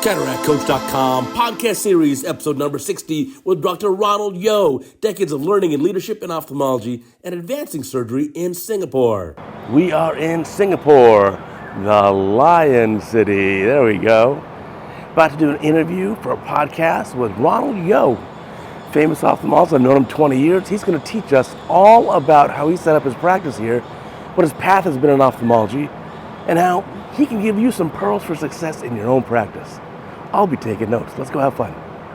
CataractCoach.com podcast series, episode number 60, with Dr. Ronald Yeoh, decades of learning in leadership in ophthalmology and advancing surgery in Singapore. We are in Singapore, the Lion City. There we go. About to do an interview for a podcast with Ronald Yeoh, famous ophthalmologist. I've known him 20 years. He's going to teach us all about how he set up his practice here, what his path has been in ophthalmology, and how he can give you some pearls for success in your own practice. I'll be taking notes. Let's go have fun.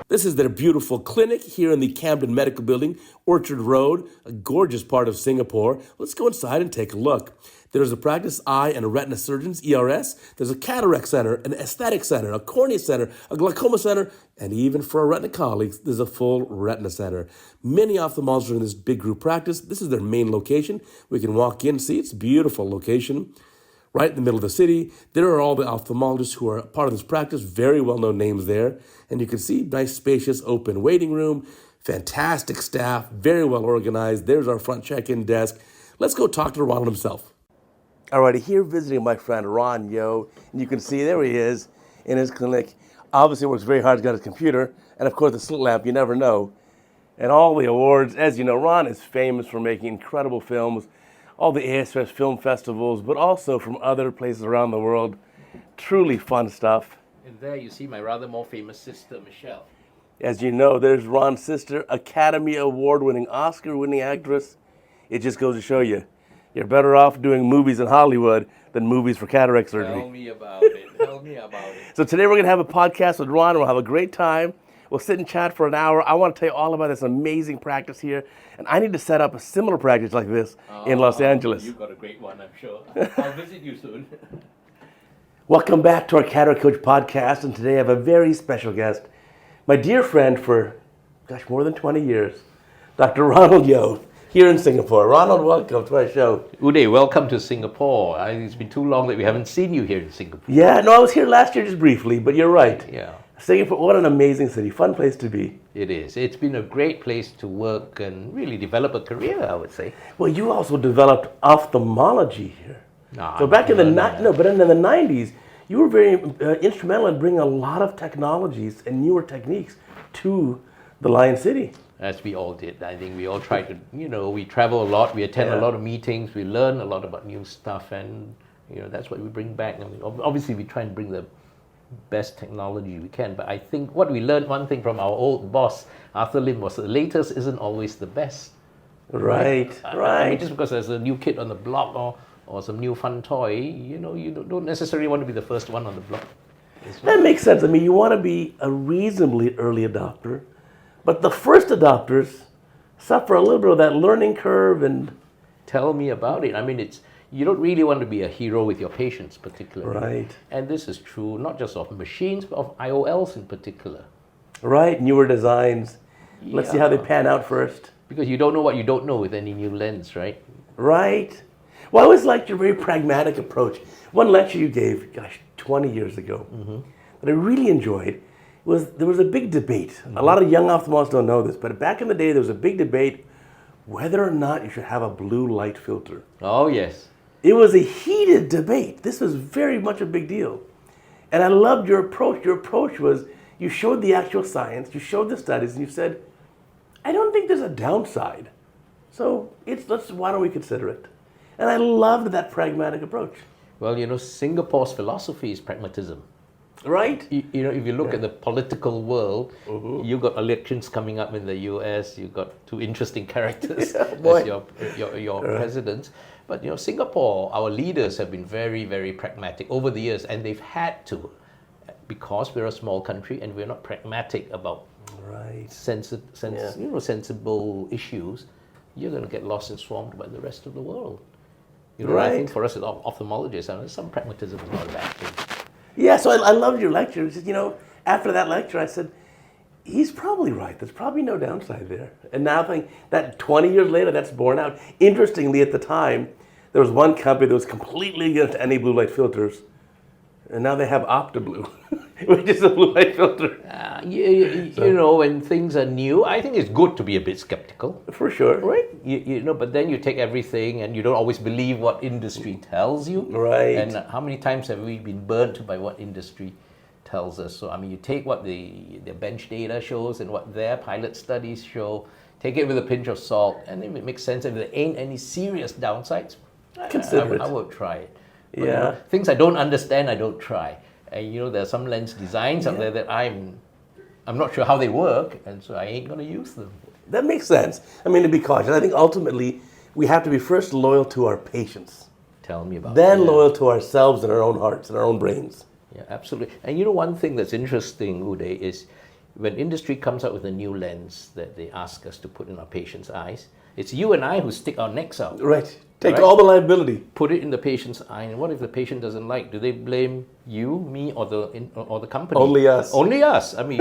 This is their beautiful clinic here in the Camden Medical Building, Orchard Road, a gorgeous part of Singapore. Let's go inside and take a look. There's a practice eye and retina surgeons, ERS. There's a cataract center, an aesthetic center, a cornea center, a glaucoma center, and even for our retina colleagues, there's a full retina center. Many ophthalmologists are in this big group practice. This is their main location. We can walk in, see it's a beautiful location. Right in the middle of the city. There are all the ophthalmologists who are part of this practice, very well-known names there. And you can see nice, spacious, open waiting room, fantastic staff, very well organized. There's our front check-in desk. Let's go talk to Ronald himself. All right, here visiting my friend Ron Yeoh, and you can see there he is in his clinic. Obviously works very hard, he's got his computer, and of course the slit lamp, you never know. And all the awards. As you know, Ron is famous for making incredible films, all the ASFS film festivals, but also from other places around the world. Truly fun stuff. And there you see my rather more famous sister, Michelle. As you know, there's Ron's sister, Academy Award-winning, Oscar-winning actress. It just goes to show you, you're better off doing movies in Hollywood than movies for cataract surgery. Tell me about it. Tell me about it. So today we're going to have a podcast with Ron, and we'll have a great time. We'll sit and chat for an hour. I want to tell you all about this amazing practice here. And I need to set up a similar practice like this in Los Angeles. You've got a great one, I'm sure. I'll visit you soon. Welcome back to our Cataract Coach podcast. And today I have a very special guest, my dear friend for, more than 20 years, Dr. Ronald Yeoh, here in Singapore. Ronald, welcome to our show. Uday, welcome to Singapore. It's been too long that we haven't seen you here in Singapore. Yeah, no, I was here last year just briefly, but you're right. Yeah. Singapore, what an amazing city. Fun place to be. It is. It's been a great place to work and really develop a career, I would say. Well, you also developed ophthalmology here. So back in the 90s, you were very instrumental in bringing a lot of technologies and newer techniques to the Lion City. As we all did. I think we all try to, we travel a lot, we attend a lot of meetings, we learn a lot about new stuff, and, that's what we bring back. I mean, obviously, we try and bring the best technology we can, but I think what we learned, one thing from our old boss, Arthur Lim, was the latest isn't always the best. Right. I mean, just because there's a new kid on the block or some new fun toy, you don't necessarily want to be the first one on the block. That makes sense. I mean, you want to be a reasonably early adopter, but the first adopters suffer a little bit of that learning curve. And tell me about it. I mean, you don't really want to be a hero with your patients particularly. Right. And this is true not just of machines, but of IOLs in particular. Right, newer designs. Yeah. Let's see how they pan out first. Because you don't know what you don't know with any new lens, right? Right. Well, I always liked your very pragmatic approach. One lecture you gave, 20 years ago, that I really enjoyed was there was a big debate. A lot of young ophthalmologists don't know this, but back in the day there was a big debate whether or not you should have a blue light filter. Oh, yes. It was a heated debate. This was very much a big deal. And I loved your approach. Your approach was you showed the actual science, you showed the studies, and you said, I don't think there's a downside. So why don't we consider it? And I loved that pragmatic approach. Well, Singapore's philosophy is pragmatism. Right? If you look at the political world, you've got elections coming up in the US, you've got two interesting characters as your presidents. But Singapore, our leaders have been very, very pragmatic over the years, and they've had to, because we're a small country and we're not pragmatic about sensible issues. You're going to get lost and swamped by the rest of the world. I think for us as ophthalmologists, some pragmatism is not a bad thing. Yeah, so I loved your lecture. After that lecture, I said, he's probably right. There's probably no downside there. And now I think that 20 years later, that's borne out. Interestingly, at the time, there was one company that was completely against any blue light filters. And now they have OptaBlue, which is a blue light filter. When things are new, I think it's good to be a bit skeptical. For sure. Right? But then you take everything and you don't always believe what industry tells you. Right. And how many times have we been burnt by what industry tells us. So, I mean, you take what the bench data shows and what their pilot studies show, take it with a pinch of salt, and if it makes sense, if there ain't any serious downsides, Consider it. I will try it. But, Yeah. things I don't understand, I don't try. And there are some lens designs out there that I'm not sure how they work, and so I ain't going to use them. That makes sense. I mean, to be cautious, I think ultimately we have to be first loyal to our patients, Tell me about then it. loyal to ourselves and our own hearts and our own brains. Yeah, absolutely. And one thing that's interesting, Uday, is when industry comes out with a new lens that they ask us to put in our patient's eyes, it's you and I who stick our necks out. Right. Take Right. all the liability. Put it in the patient's eye, and what if the patient doesn't like? Do they blame you, me, or the company? Only us. Only us. I mean,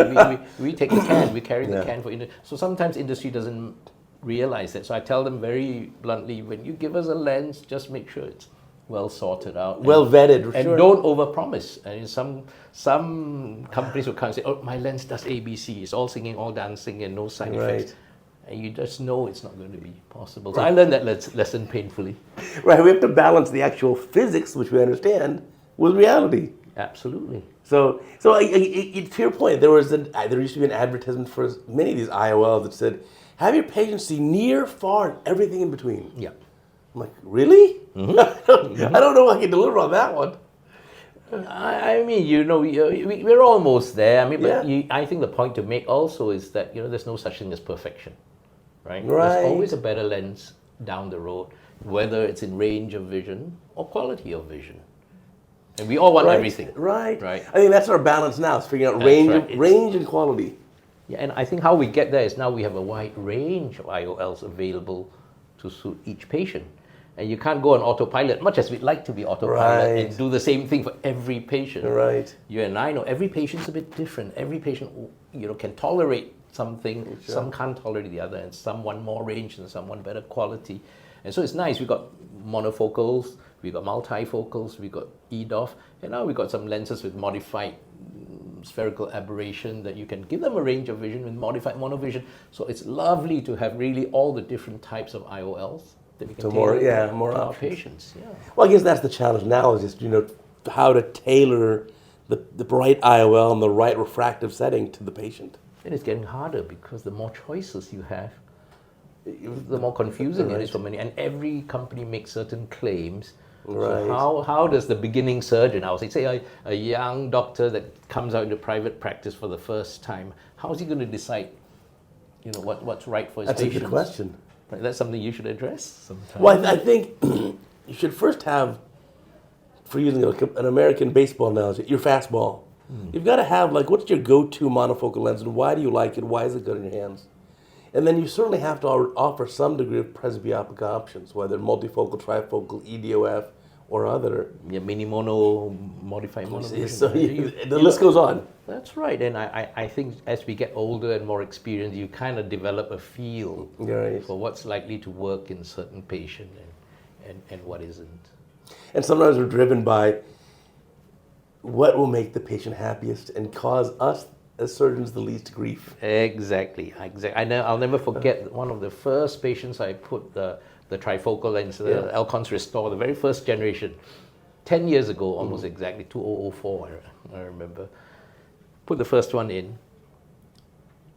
we take the can, we carry the can for industry. So sometimes industry doesn't realize that. So I tell them very bluntly, when you give us a lens, just make sure it's well sorted out, Well vetted, and sure. don't overpromise. And some companies will come and say, "Oh, my lens does ABC. It's all singing, all dancing, and no side effects." And you just know it's not going to be possible. So I learned that lesson painfully. Right, we have to balance the actual physics, which we understand, with reality. Absolutely. So to your point, there used to be an advertisement for many of these IOLs that said, "Have your patients see near, far, and everything in between." Yeah. I'm like, really? I don't know if I can deliver on that one. I mean, we're almost there. I mean, but Yeah. I think the point to make also is that there's no such thing as perfection, right? Right. There's always a better lens down the road, whether it's in range of vision or quality of vision. And we all want everything. Right. Right. I think that's our balance now, is figuring out That's range and quality. Yeah, and I think how we get there is now we have a wide range of IOLs available to suit each patient. And you can't go on autopilot, much as we'd like to be autopilot, Right. and do the same thing for every patient. Right. You and I know every patient's a bit different. Every patient, can tolerate something, Sure. some can't tolerate the other, and some want more range and some want better quality. And so it's nice. We've got monofocals, we've got multifocals, we've got EDOF, and now we've got some lenses with modified spherical aberration that you can give them a range of vision with modified monovision. So it's lovely to have really all the different types of IOLs that we can So tailor more to our options. patients. Yeah. Well, I guess that's the challenge now, is just, how to tailor the right IOL and the right refractive setting to the patient. And it's getting harder because the more choices you have, the more confusing it is for many. And every company makes certain claims. Right. So how does the beginning surgeon, I would say a young doctor that comes out into private practice for the first time, how is he going to decide, what's right for his That's a patients? good question. Right, that's something you should address sometime. Well, I think you should first have, for using an American baseball analogy, your fastball. You've got to have, what's your go-to monofocal lens, and why do you like it? Why is it good in your hands? And then you certainly have to offer some degree of presbyopic options, whether multifocal, trifocal, EDOF, or other. Yeah, mini mono, modified mono. So the list goes on. That's right, and I think as we get older and more experienced, you kind of develop a feel Right. for what's likely to work in certain patient and what isn't. And sometimes we're driven by what will make the patient happiest and cause us as surgeons the least grief. Exactly. I'll never forget one of the first patients I put the trifocal lens, the Alcon's Restore, the very first generation, 10 years ago, almost exactly, 2004, I remember. Put the first one in.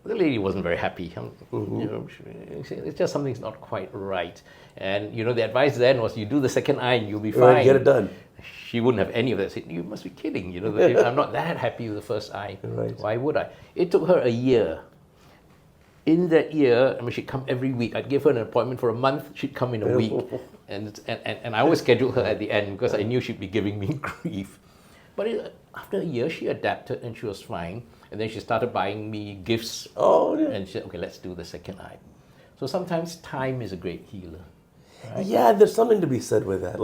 The lady wasn't very happy. It's just something's not quite right. And the advice then was, you do the second eye and you'll be fine. Right, get it done. She wouldn't have any of that. I said, you must be kidding. I'm not that happy with the first eye. Right. Why would I? It took her a year. In that year, she'd come every week. I'd give her an appointment for a month. She'd come in a week. And I always scheduled her at the end because I knew she'd be giving me grief. But after a year, she adapted and she was fine. And then she started buying me gifts. Oh, yeah. And she said, okay, let's do the second eye. So sometimes time is a great healer. Right? Yeah, there's something to be said with that.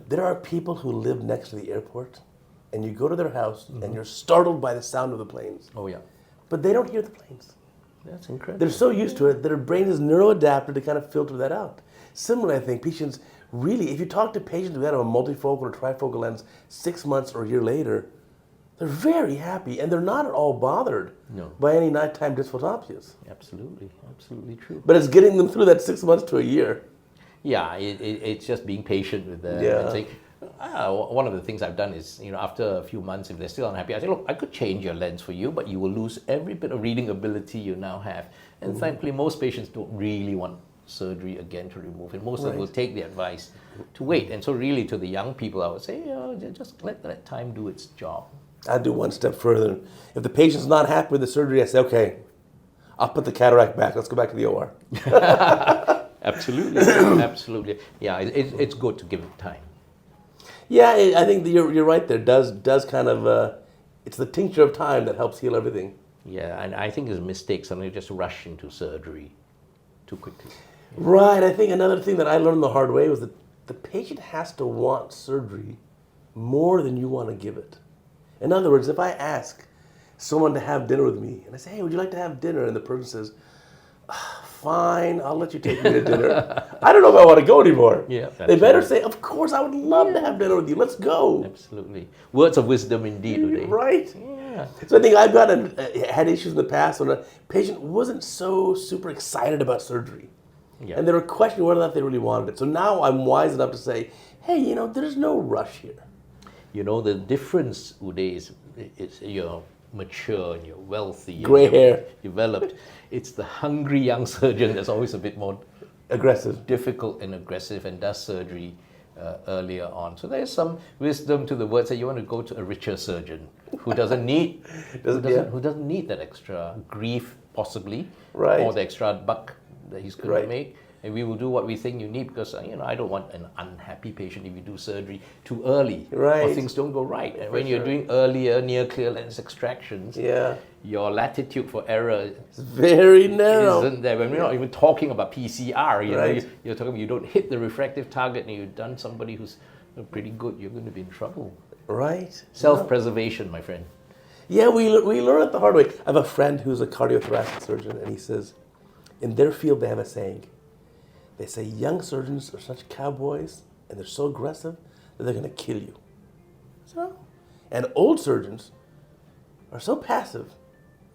There are people who live next to the airport, and you go to their house, and you're startled by the sound of the planes. Oh, yeah. But they don't hear the planes. That's incredible. They're so used to it that their brain is neuroadapted to kind of filter that out. Similarly, I think patients really, if you talk to patients who have a multifocal or trifocal lens 6 months or a year later, they're very happy, and they're not at all bothered by any nighttime dysphotopsias. Absolutely true. But it's getting them through that 6 months to a year. Yeah, it's just being patient with them Yeah. and saying, One of the things I've done is, after a few months, if they're still unhappy, I say, look, I could change your lens for you, but you will lose every bit of reading ability you now have. And thankfully, most patients don't really want surgery again to remove it. Most of them will take the advice to wait. And so really to the young people, I would say, just let time do its job. I'd do one step further. If the patient's not happy with the surgery, I say, okay, I'll put the cataract back. Let's go back to the OR. Absolutely. Absolutely. Yeah, it's good to give it time. Yeah, I think that you're right there. Does kind of, it's the tincture of time that helps heal everything. Yeah, and I think it's a mistake suddenly just rush into surgery too quickly. Right. I think another thing that I learned the hard way was that the patient has to want surgery more than you want to give it. In other words, if I ask someone to have dinner with me, and I say, hey, would you like to have dinner? And the person says, fine, I'll let you take me to dinner. I don't know if I want to go anymore. Yeah, they better say, of course, I would love to have dinner with you. Let's go. Absolutely. Words of wisdom indeed, Uday. Right. Yeah. So I think I've had issues in the past when a patient wasn't so super excited about surgery. Yeah. And they were questioning whether or not they really wanted it. So now I'm wise enough to say, hey, there's no rush here. The difference, Uday, is you're mature and you're wealthy. Gray hair. Developed. It's the hungry young surgeon that's always a bit more aggressive, difficult and aggressive and does surgery earlier on. So there's some wisdom to the words that you want to go to a richer surgeon who doesn't need who doesn't need that extra grief possibly, or the extra buck that he's going to make. And we will do what we think you need because I don't want an unhappy patient if you do surgery too early or things don't go right. And when you're doing earlier near clear lens extractions, your latitude for error is very narrow. Isn't there? When we're not even talking about PCR, you're talking about you don't hit the refractive target and you've done somebody who's pretty good, you're going to be in trouble. Right. Self-preservation, my friend. Yeah, we learn it the hard way. I have a friend who's a cardiothoracic surgeon, and he says, in their field they have a saying. They say young surgeons are such cowboys and they're so aggressive that they're going to kill you. So, and old surgeons are so passive,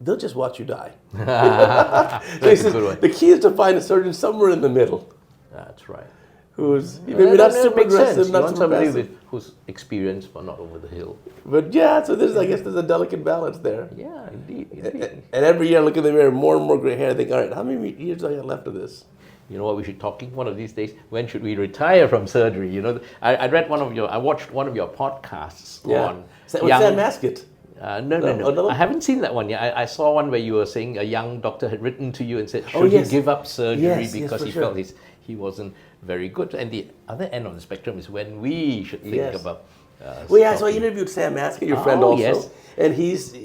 they'll just watch you die. So he says, the key is to find a surgeon somewhere in the middle. That's right. Who's maybe not super aggressive, not super somebody passive. who's experienced but not over the hill. But yeah, so I guess there's a delicate balance there. Yeah, indeed. And every year I look in the mirror, more and more gray hair, I think, all right, how many years do I got left of this? You know what we should talking one of these days? When should we retire from surgery? I watched one of your podcasts on Sam Maskett. No. I haven't seen that one yet. I saw one where you were saying a young doctor had written to you and said, should he give up surgery because he felt he wasn't very good? And the other end of the spectrum is when we should think about so I interviewed Sam Maskett, your friend also. Yes. And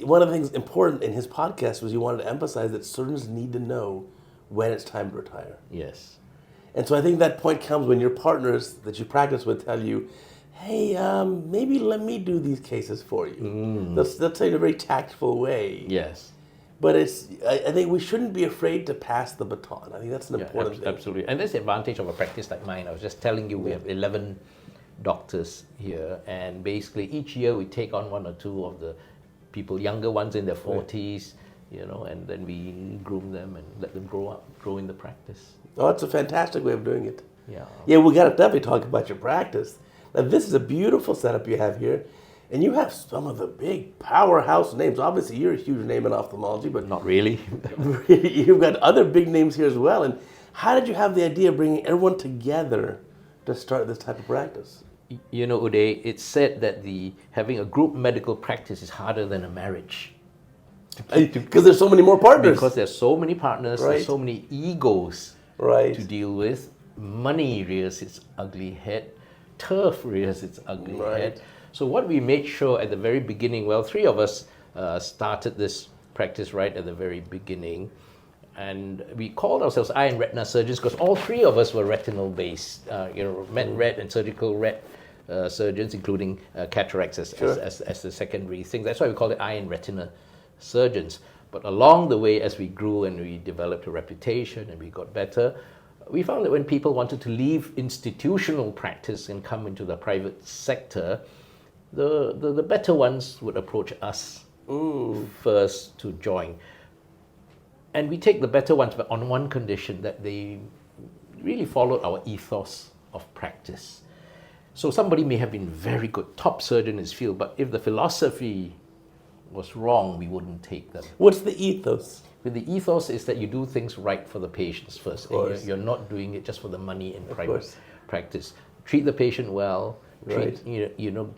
one of the things important in his podcast was he wanted to emphasize that surgeons need to know when it's time to retire. Yes. And so I think that point comes when your partners that you practice with tell you, hey, maybe let me do these cases for you. They'll tell you in a very tactful way. Yes. But I think we shouldn't be afraid to pass the baton. I think that's an important thing. Absolutely. And that's the advantage of a practice like mine. I was just telling you we have 11 doctors here, and basically each year we take on one or two of the people, younger ones in their 40s, and then we groom them and let them grow in the practice. Oh, it's a fantastic way of doing it. Yeah. Yeah, we got to definitely talk about your practice. Now, this is a beautiful setup you have here, and you have some of the big powerhouse names. Obviously, you're a huge name in ophthalmology, but not really. You've got other big names here as well. And how did you have the idea of bringing everyone together to start this type of practice? Uday, it's said that having a group medical practice is harder than a marriage. Because there's so many more partners. Because there's so many partners, there's so many egos to deal with. Money rears its ugly head. Turf rears its ugly head. So what we made sure at the very beginning, three of us started this practice right at the very beginning. And we called ourselves eye and retina surgeons because all three of us were retinal based, med ret and surgical ret surgeons, including cataracts as the secondary thing. That's why we call it eye and retina surgeons. But along the way, as we grew and we developed a reputation and we got better, we found that when people wanted to leave institutional practice and come into the private sector, the better ones would approach us first to join. And we take the better ones, but on one condition, that they really followed our ethos of practice. So somebody may have been very good, top surgeon in his field, but if the philosophy was wrong, we wouldn't take them. What's the ethos? But the ethos is that you do things right for the patients first. Of course. And you're not doing it just for the money in private course. practice. Treat the patient well, Right.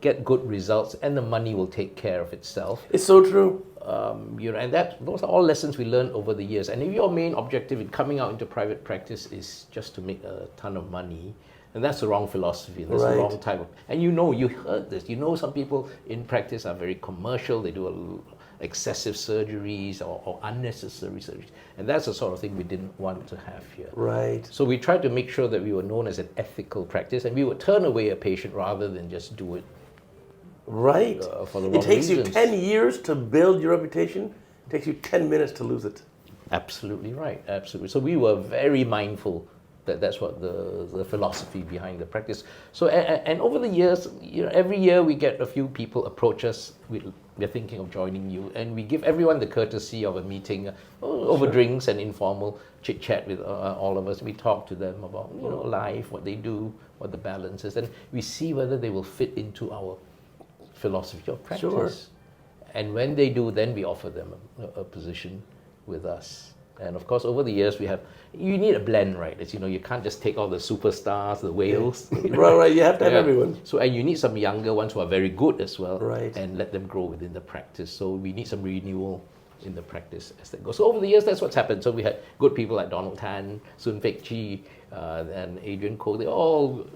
get good results, and the money will take care of itself. It's so true. And those are all lessons we learned over the years. And if your main objective in coming out into private practice is just to make a ton of money, and that's the wrong philosophy. That's the wrong type of. And you heard this. Some people in practice are very commercial. They do excessive surgeries or unnecessary surgeries, and that's the sort of thing we didn't want to have here. Right. So we tried to make sure that we were known as an ethical practice, and we would turn away a patient rather than just do it. Right. For the wrong It takes reasons. you 10 years to build your reputation. It takes you 10 minutes to lose it. Absolutely right. Absolutely. So we were very mindful that that's what the philosophy behind the practice. So and over the years, every year we get a few people approach us. We're thinking of joining you, and we give everyone the courtesy of a meeting over drinks and informal chit chat with all of us. We talk to them about life, what they do, what the balance is, and we see whether they will fit into our philosophy of practice. Sure. And when they do, then we offer them a position with us. And of course, over the years, you need a blend, right? As you can't just take all the superstars, the whales. Right. You have to have everyone. So, and you need some younger ones who are very good as well. Right. And let them grow within the practice. So we need some renewal in the practice as they go. So over the years, that's what's happened. So we had good people like Donald Tan, Sun Fek Chi, and Adrian Koh. They all,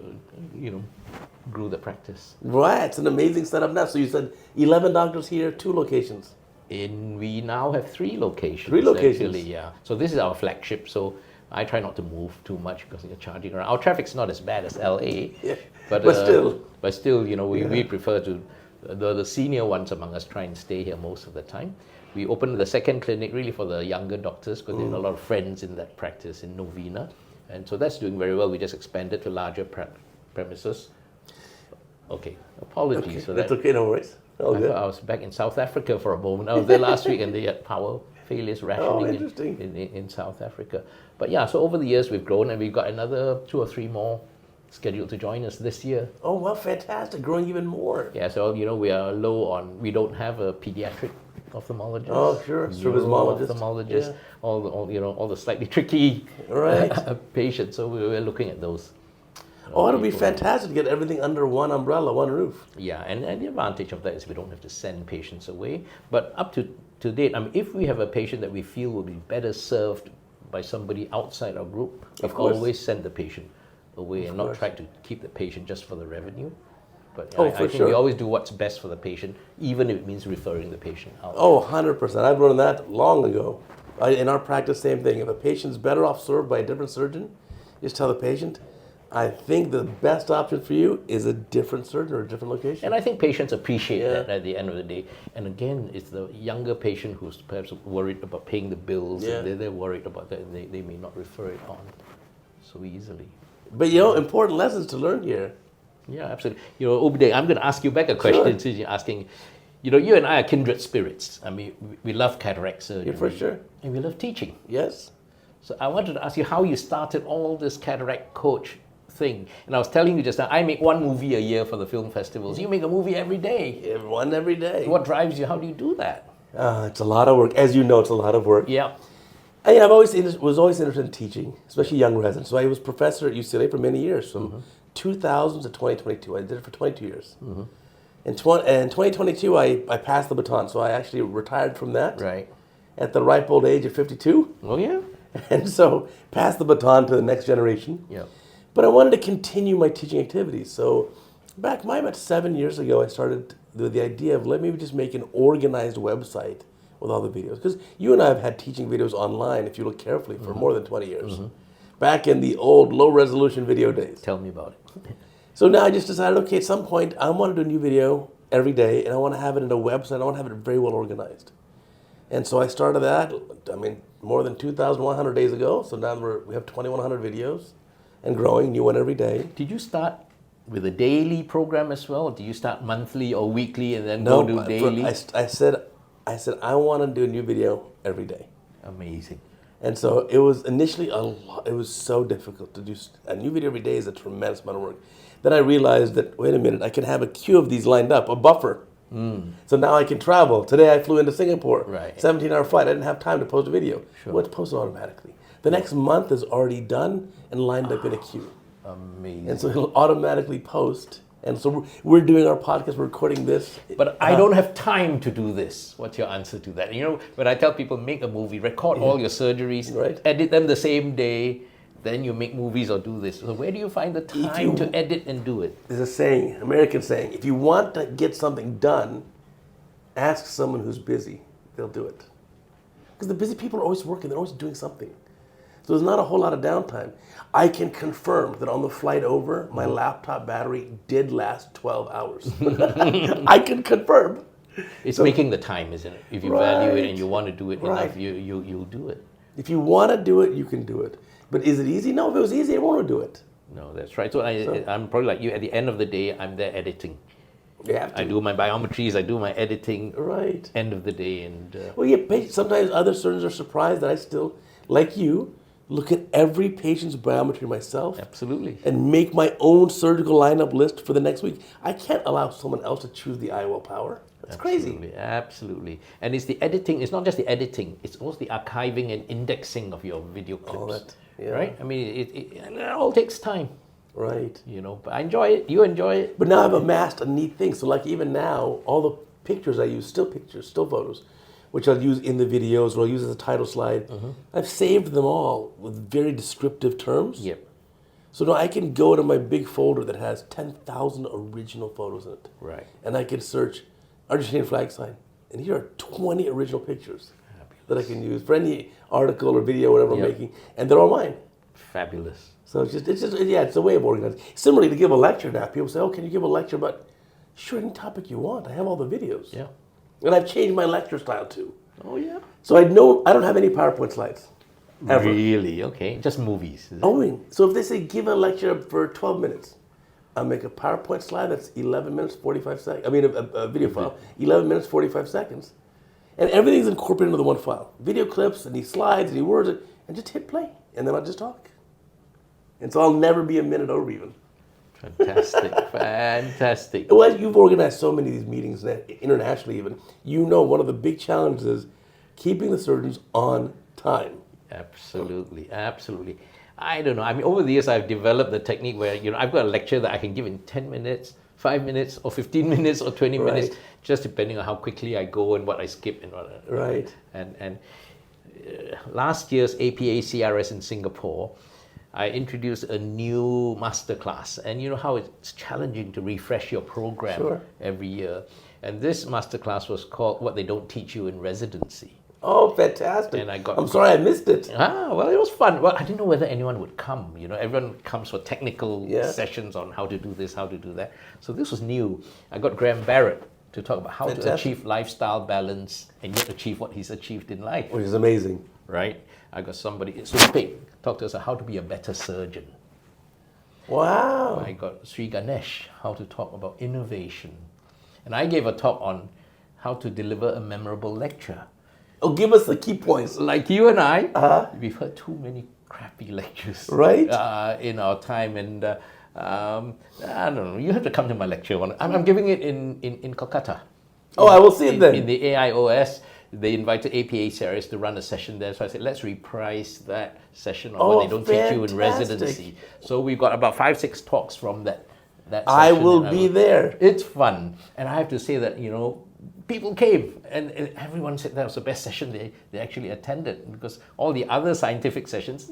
grew the practice. Right. It's an amazing setup now. So you said 11 doctors here, 2 locations. We now have 3 locations. 3 locations. Actually, yeah. So this is our flagship. So I try not to move too much because you're charging around. Our traffic's not as bad as LA, Yeah. but still. But still, we prefer to the senior ones among us try and stay here most of the time. We opened the second clinic really for the younger doctors because they have a lot of friends in that practice in Novena, and so that's doing very well. We just expanded to larger premises. Okay, apologies Okay. for That's that. okay, no worries. All good. I was back in South Africa for a moment. I was there last week and they had power failures rationing interesting. in South Africa. But yeah, so over the years we've grown and we've got another 2 or 3 more scheduled to join us this year. Oh, wow, fantastic. Growing even more. Yeah, so we are low on, we don't have a pediatric ophthalmologist. Oh, sure. Strabismologist. Ophthalmologist, Yeah. all the slightly tricky Right. patients. So we're looking at those. Oh, it'll be fantastic to get everything under one umbrella, one roof. Yeah, and the advantage of that is we don't have to send patients away. But up to date, if we have a patient that we feel will be better served by somebody outside our group, we always send the patient away and not try to keep the patient just for the revenue. But I think we always do what's best for the patient, even if it means referring the patient out. Oh, 100%. I've learned that long ago. In our practice, same thing. If a patient's better off served by a different surgeon, just tell the patient, I think the best option for you is a different surgeon or a different location. And I think patients appreciate that at the end of the day. And again, it's the younger patient who's perhaps worried about paying the bills. Yeah. And they're worried about that. And they may not refer it on so easily. But important lessons to learn here. Yeah, absolutely. Uday, I'm going to ask you back a question since you're asking. You and I are kindred spirits. We love cataract surgery. Yeah, for sure. And we love teaching. Yes. So I wanted to ask you how you started all this CataractCoach thing. And I was telling you just now, I make 1 movie a year for the film festivals. You make a movie every day. One every day. What drives you? How do you do that? It's a lot of work. As you know, it's a lot of work. Yeah. I was always interested in teaching, especially young residents. So I was professor at UCLA for many years, from 2000 to 2022. I did it for 22 years. In 2022, I passed the baton. So I actually retired from that Right. at the ripe old age of 52. Oh, yeah? And so passed the baton to the next generation. Yeah. But I wanted to continue my teaching activities. So back about 7 years ago, I started with the idea of let me just make an organized website with all the videos. Because you and I have had teaching videos online, if you look carefully, for more than 20 years. Back in the old low-resolution video days. Tell me about it. So now I just decided, okay, at some point, I want to do a new video every day, and I want to have it in a website. I want to have it very well organized. And so I started that, more than 2,100 days ago. So now we have 2,100 videos and growing, new one every day. Did you start with a daily program as well? Or do you start monthly or weekly and then go do daily? I said I want to do a new video every day. Amazing. And so it was initially a lot. It was so difficult to do. A new video every day is a tremendous amount of work. Then I realized that, wait a minute, I can have a queue of these lined up, a buffer. So now I can travel. Today I flew into Singapore, Right. 17-hour flight. I didn't have time to post a video. Sure. Well, it's posted automatically. The next month is already done and lined up in a queue. Amazing. And so it'll automatically post. And so we're doing our podcast, we're recording this. But I don't have time to do this. What's your answer to that? You know, when I tell people make a movie, record all your surgeries, Right. edit them the same day, then you make movies or do this. So where do you find the time to edit and do it? There's a saying, American saying, if you want to get something done, ask someone who's busy. They'll do it. Because the busy people are always working, they're always doing something. So there's not a whole lot of downtime. I can confirm that on the flight over, my laptop battery did last 12 hours. I can confirm. It's making the time, isn't it? If you value it and you want to do it enough, you'll do it. If you want to do it, you can do it. But is it easy? No, if it was easy, everyone would do it. No, that's right. So I'm probably like you. At the end of the day, I'm there editing. You have to. I do my biometries, I do my editing. Right. End of the day. And Well, yeah, sometimes other surgeons are surprised that I still, like you, look at every patient's biometry myself. Absolutely. And make my own surgical lineup list for the next week. I can't allow someone else to choose the IOL power. That's crazy. Absolutely. And it's the editing, it's not just the editing, it's also the archiving and indexing of your video clips. All that, yeah. Right? I mean, it all takes time. Right. You know, but I enjoy it, you enjoy it. But now I've amassed a neat thing. So like even now, all the pictures I use, still pictures, still photos, which I'll use in the videos or I'll use as a title slide. I've saved them all with very descriptive terms. Yep. So now I can go to my big folder that has 10,000 original photos in it. Right. And I can search Argentinian flag sign. And here are 20 original pictures that I can use for any article or video, whatever I'm making. And they're all mine. Fabulous. So it's a way of organizing. Similarly, to give a lecture now, people say, oh, can you give a lecture about, sure, any topic you want. I have all the videos. Yeah. And I've changed my lecture style too. Oh, yeah. So I don't have any PowerPoint slides. Ever. Really? Okay. Just movies. Is it? Oh, so if they say give a lecture for 12 minutes, I'll make a PowerPoint slide that's 11 minutes, 45 seconds. I mean, a video file, 11 minutes, 45 seconds. And everything's incorporated into the one file. Video clips, any slides, any words, and just hit play. And then I'll just talk. And so I'll never be a minute over even. Fantastic. Fantastic. Well, you've organized so many of these meetings internationally even. You know one of the big challenges is keeping the surgeons on time. Absolutely. Absolutely. I don't know. I mean, over the years, I've developed the technique where, you know, I've got a lecture that I can give in 10 minutes, 5 minutes, or 15 minutes, or 20 minutes, just depending on how quickly I go and what I skip and what. Right. And last year's APA CRS in Singapore, I introduced a new masterclass. And you know how it's challenging to refresh your program every year. And this masterclass was called What They Don't Teach You in Residency. Oh, fantastic. And I'm sorry I missed it. Well, it was fun. Well, I didn't know whether anyone would come. You know, everyone comes for technical sessions on how to do this, how to do that. So this was new. I got Graham Barrett to talk about how to achieve lifestyle balance and yet achieve what he's achieved in life. Which is amazing. Right? I got somebody, Sun Ping, talk to us about how to be a better surgeon. Wow. I got Sri Ganesh, how to talk about innovation. And I gave a talk on how to deliver a memorable lecture. Oh, give us the key points. Like you and I, we've heard too many crappy lectures in our time. And I don't know, you have to come to my lecture. I'm giving it in Kolkata. Oh, I will see it then. In the AIOS, they invited APA series to run a session there. So I said, let's reprise that session on what they don't teach you in residency. So we've got about 5-6 talks from that session. I will be there. It's fun. And I have to say that, you know, people came and everyone said that was the best session they actually attended, because all the other scientific sessions,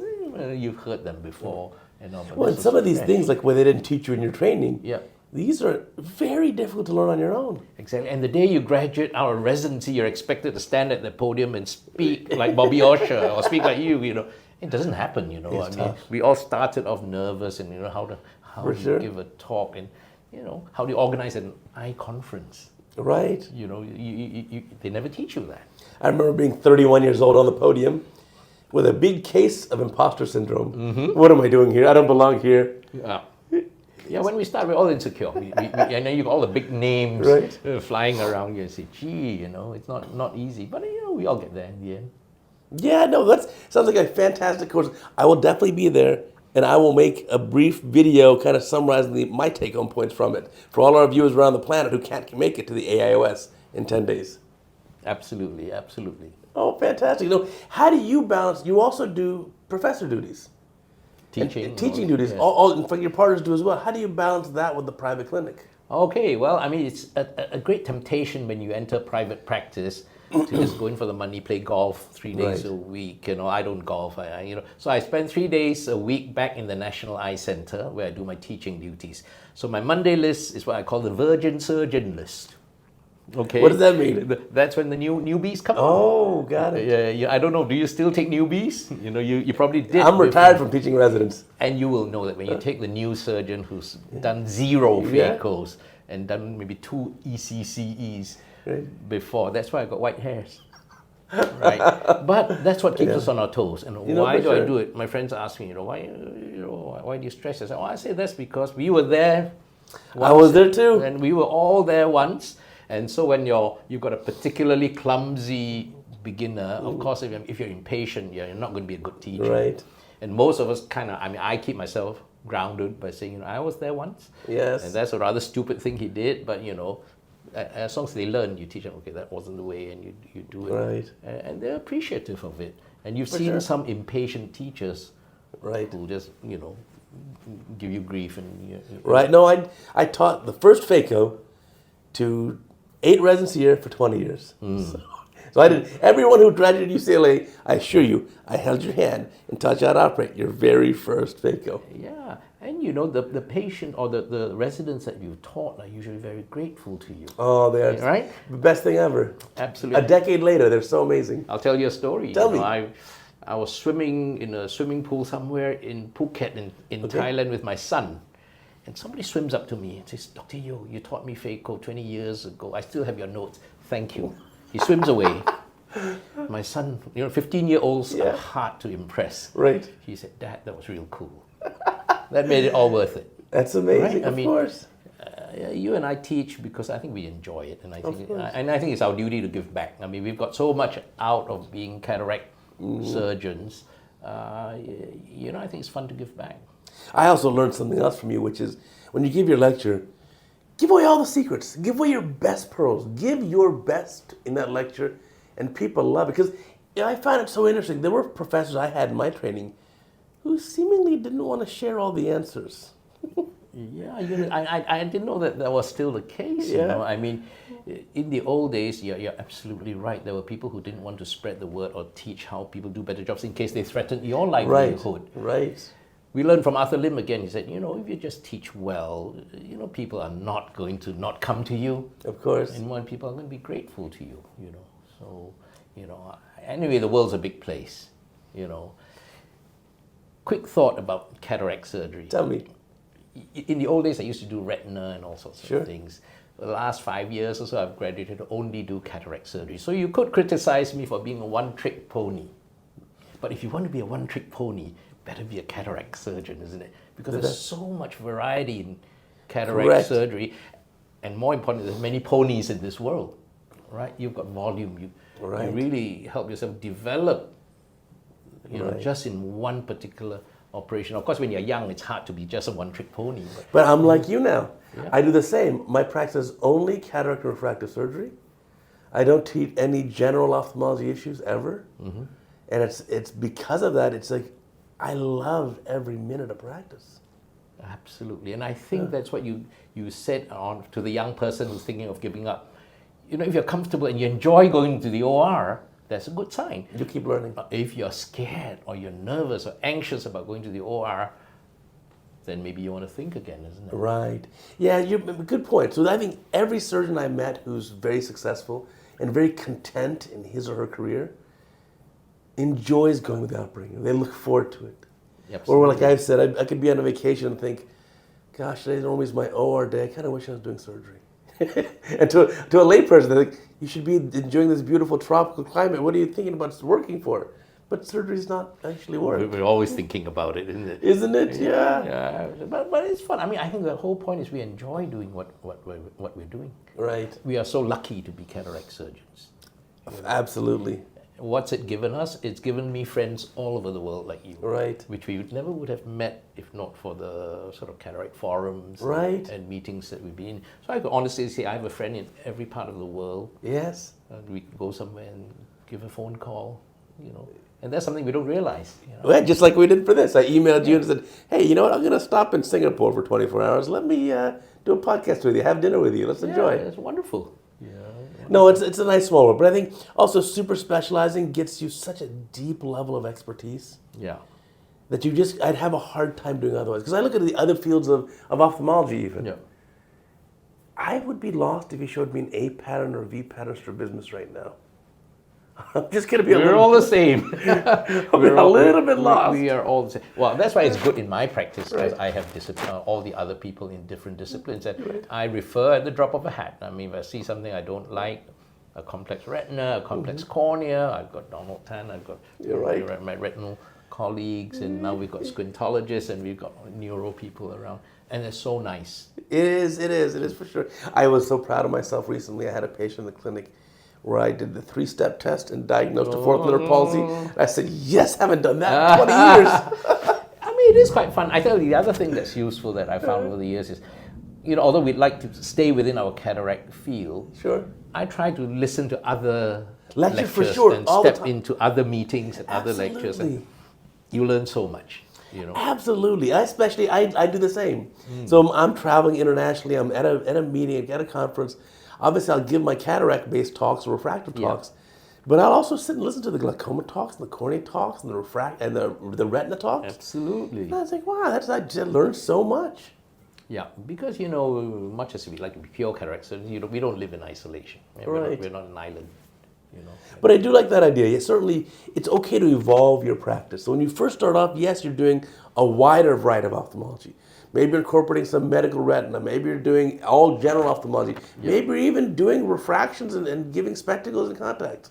you've heard them before. You know, well, and some of these things, like where they didn't teach you in your training, these are very difficult to learn on your own. Exactly. And the day you graduate out of residency, you're expected to stand at the podium and speak like Bobby Osher or speak like you know. It doesn't happen, you know. It's tough. We all started off nervous, and you know how do you give a talk, and you know how do you organize an eye conference. Right. You know, they never teach you that. I remember being 31 years old on the podium with a big case of imposter syndrome. Mm-hmm. What am I doing here? I don't belong here. Yeah, when we start, we're all insecure. I know you got all the big names flying around you and say, gee, you know, it's not easy. But, you know, we all get there in the end. Yeah, no, that sounds like a fantastic course. I will definitely be there. and I will make a brief video kind of summarizing my take-home points from it for all our viewers around the planet who can't make it to the AIOS in 10 days. Absolutely, absolutely. Oh, fantastic. How do you balance, you also do professor duties. Teaching duties. Yes. All, in fact, your partners do as well. How do you balance that with the private clinic? Okay, well, I mean, it's a great temptation when you enter private practice to just go in for the money, play golf 3 days a week. I don't golf. So I spend 3 days a week back in the National Eye Center where I do my teaching duties. So my Monday list is what I call the Virgin Surgeon list. Okay. What does that mean? That's when the newbies come. Oh, got it. Yeah. I don't know. Do you still take newbies? You probably did. I'm retired from teaching residents. And you will know that when you take the new surgeon who's done 0 phacos and done maybe 2 ECCEs before, that's why I got white hairs. Right. But that's what keeps us on our toes. And why do I do it? My friends ask me, why do you stress? I say that's because we were there once. I was there too. And we were all there once. And so when you've got a particularly clumsy beginner, of course, if you're impatient, you're not going to be a good teacher. Right. And most of us I keep myself grounded by saying, I was there once. Yes. And that's a rather stupid thing he did, but as long as they learn, you teach them, okay, that wasn't the way, and you do it. Right. And they're appreciative of it. And you've seen some impatient teachers who just, give you grief. Right. No, I taught the first phaco to 8 residents a year for 20 years. So I did. Everyone who graduated UCLA, I assure you, I held your hand and taught you how to operate your very first phaco. Yeah, and the patient or the residents that you've taught are usually very grateful to you. Oh, they are right? The best thing ever. Absolutely. A decade later, they're so amazing. I'll tell you a story. Tell me. I was swimming in a swimming pool somewhere in Phuket in Thailand with my son. And somebody swims up to me and says, Dr. Yeoh, you taught me phaco 20 years ago. I still have your notes. Thank you. He swims away. My son, 15-year-olds are hard to impress. Right. He said, Dad, that was real cool. That made it all worth it. That's amazing, right? of course. You and I teach because I think we enjoy it. And I think it's our duty to give back. I mean, we've got so much out of being cataract surgeons. I think it's fun to give back. I also learned something else from you, which is when you give your lecture, give away all the secrets. Give away your best pearls. Give your best in that lecture, and people love it. Because I find it so interesting. There were professors I had in my training who seemingly didn't want to share all the answers. Yeah, I didn't know that was still the case. I mean, in the old days, you're absolutely right. There were people who didn't want to spread the word or teach how people do better jobs in case they threatened your livelihood. Right. We learned from Arthur Lim again. He said, if you just teach well, people are not going to not come to you. Of course. And more people are going to be grateful to you, So, anyway, the world's a big place, Quick thought about cataract surgery. Tell me. In the old days, I used to do retina and all sorts of things. The last 5 years or so, I've graduated to only do cataract surgery. So you could criticize me for being a one-trick pony. But if you want to be a one-trick pony, better be a cataract surgeon, isn't it? Because there's so much variety in cataract surgery. And more importantly, there's many ponies in this world, right? You've got volume. You really help yourself develop, just in one particular operation. Of course, when you're young, it's hard to be just a one-trick pony. But I'm like you now. Yeah. I do the same. My practice is only cataract and refractive surgery. I don't treat any general ophthalmology issues ever. And it's because of that, it's like, I love every minute of practice. Absolutely. And I think that's what you said to the young person who's thinking of giving up. If you're comfortable and you enjoy going to the OR, that's a good sign. You keep learning. If you're scared or you're nervous or anxious about going to the OR, then maybe you want to think again, isn't it? Right. Yeah, good point. So I think every surgeon I met who's very successful and very content in his or her career enjoys going with the operating room. They look forward to it. Absolutely. Or like I've said, I could be on a vacation and think, gosh, today's always my OR day. I kind of wish I was doing surgery. And to a layperson, they're like, you should be enjoying this beautiful tropical climate. What are you thinking about working for? But surgery's not actually work. We're always thinking about it, isn't it? Isn't it? Yeah. But it's fun. I mean, I think the whole point is we enjoy doing what we're doing. Right. We are so lucky to be cataract surgeons. Absolutely. what's it given us? It's given me friends all over the world like you. Right. Which we never would have met if not for the sort of cataract forums Right. and meetings that we've been in. So I could honestly say I have a friend in every part of the world. Yes. And we can go somewhere and give a phone call, you know. And that's something we don't realize. You know? Well, just like we did for this. I emailed you and said, hey, you know what? I'm going to stop in Singapore for 24 hours. Let me do a podcast with you, have dinner with you. Let's enjoy. It's wonderful. Yeah. No, it's a nice small world. But I think also super specializing gets you such a deep level of expertise Yeah. that I'd have a hard time doing otherwise. Because I look at the other fields of ophthalmology even. Yeah. I would be lost if you showed me an A pattern or V patterns for business right now. I'm just going to be We're all the same. We're a little bit lost. We are all the same. Well, that's why it's good in my practice because I have all the other people in different disciplines and I refer at the drop of a hat. I mean, if I see something I don't like, a complex retina, a complex cornea, I've got Donald Tan, I've got my retinal colleagues, and now we've got squintologists and we've got neuro people around. And they're so nice. It is for sure. I was so proud of myself recently. I had a patient in the clinic where I did the 3-step test and diagnosed a fourth letter palsy. I said, yes, haven't done that in 20 years. I mean, it is quite fun. I tell you, the other thing that's useful that I found over the years is, you know, although we'd like to stay within our cataract field, sure, I try to listen to other lectures for sure, and step into other meetings and other lectures. And you learn so much. You know. Absolutely. I do the same. So I'm traveling internationally. I'm at a meeting, at a conference. Obviously, I'll give my cataract-based talks or refractive talks, but I'll also sit and listen to the glaucoma talks and the cornea talks and the retina talks. Absolutely. And I was like, wow, I just learned so much. Yeah, because, you know, much as we like to be pure cataract surgeons, you know, we don't live in isolation. We're not an island. You know. But I do like that idea. Yeah, certainly, it's okay to evolve your practice. So when you first start off, yes, you're doing a wider variety of ophthalmology. Maybe you're incorporating some medical retina. Maybe you're doing all general ophthalmology. Maybe you're even doing refractions and giving spectacles and contacts.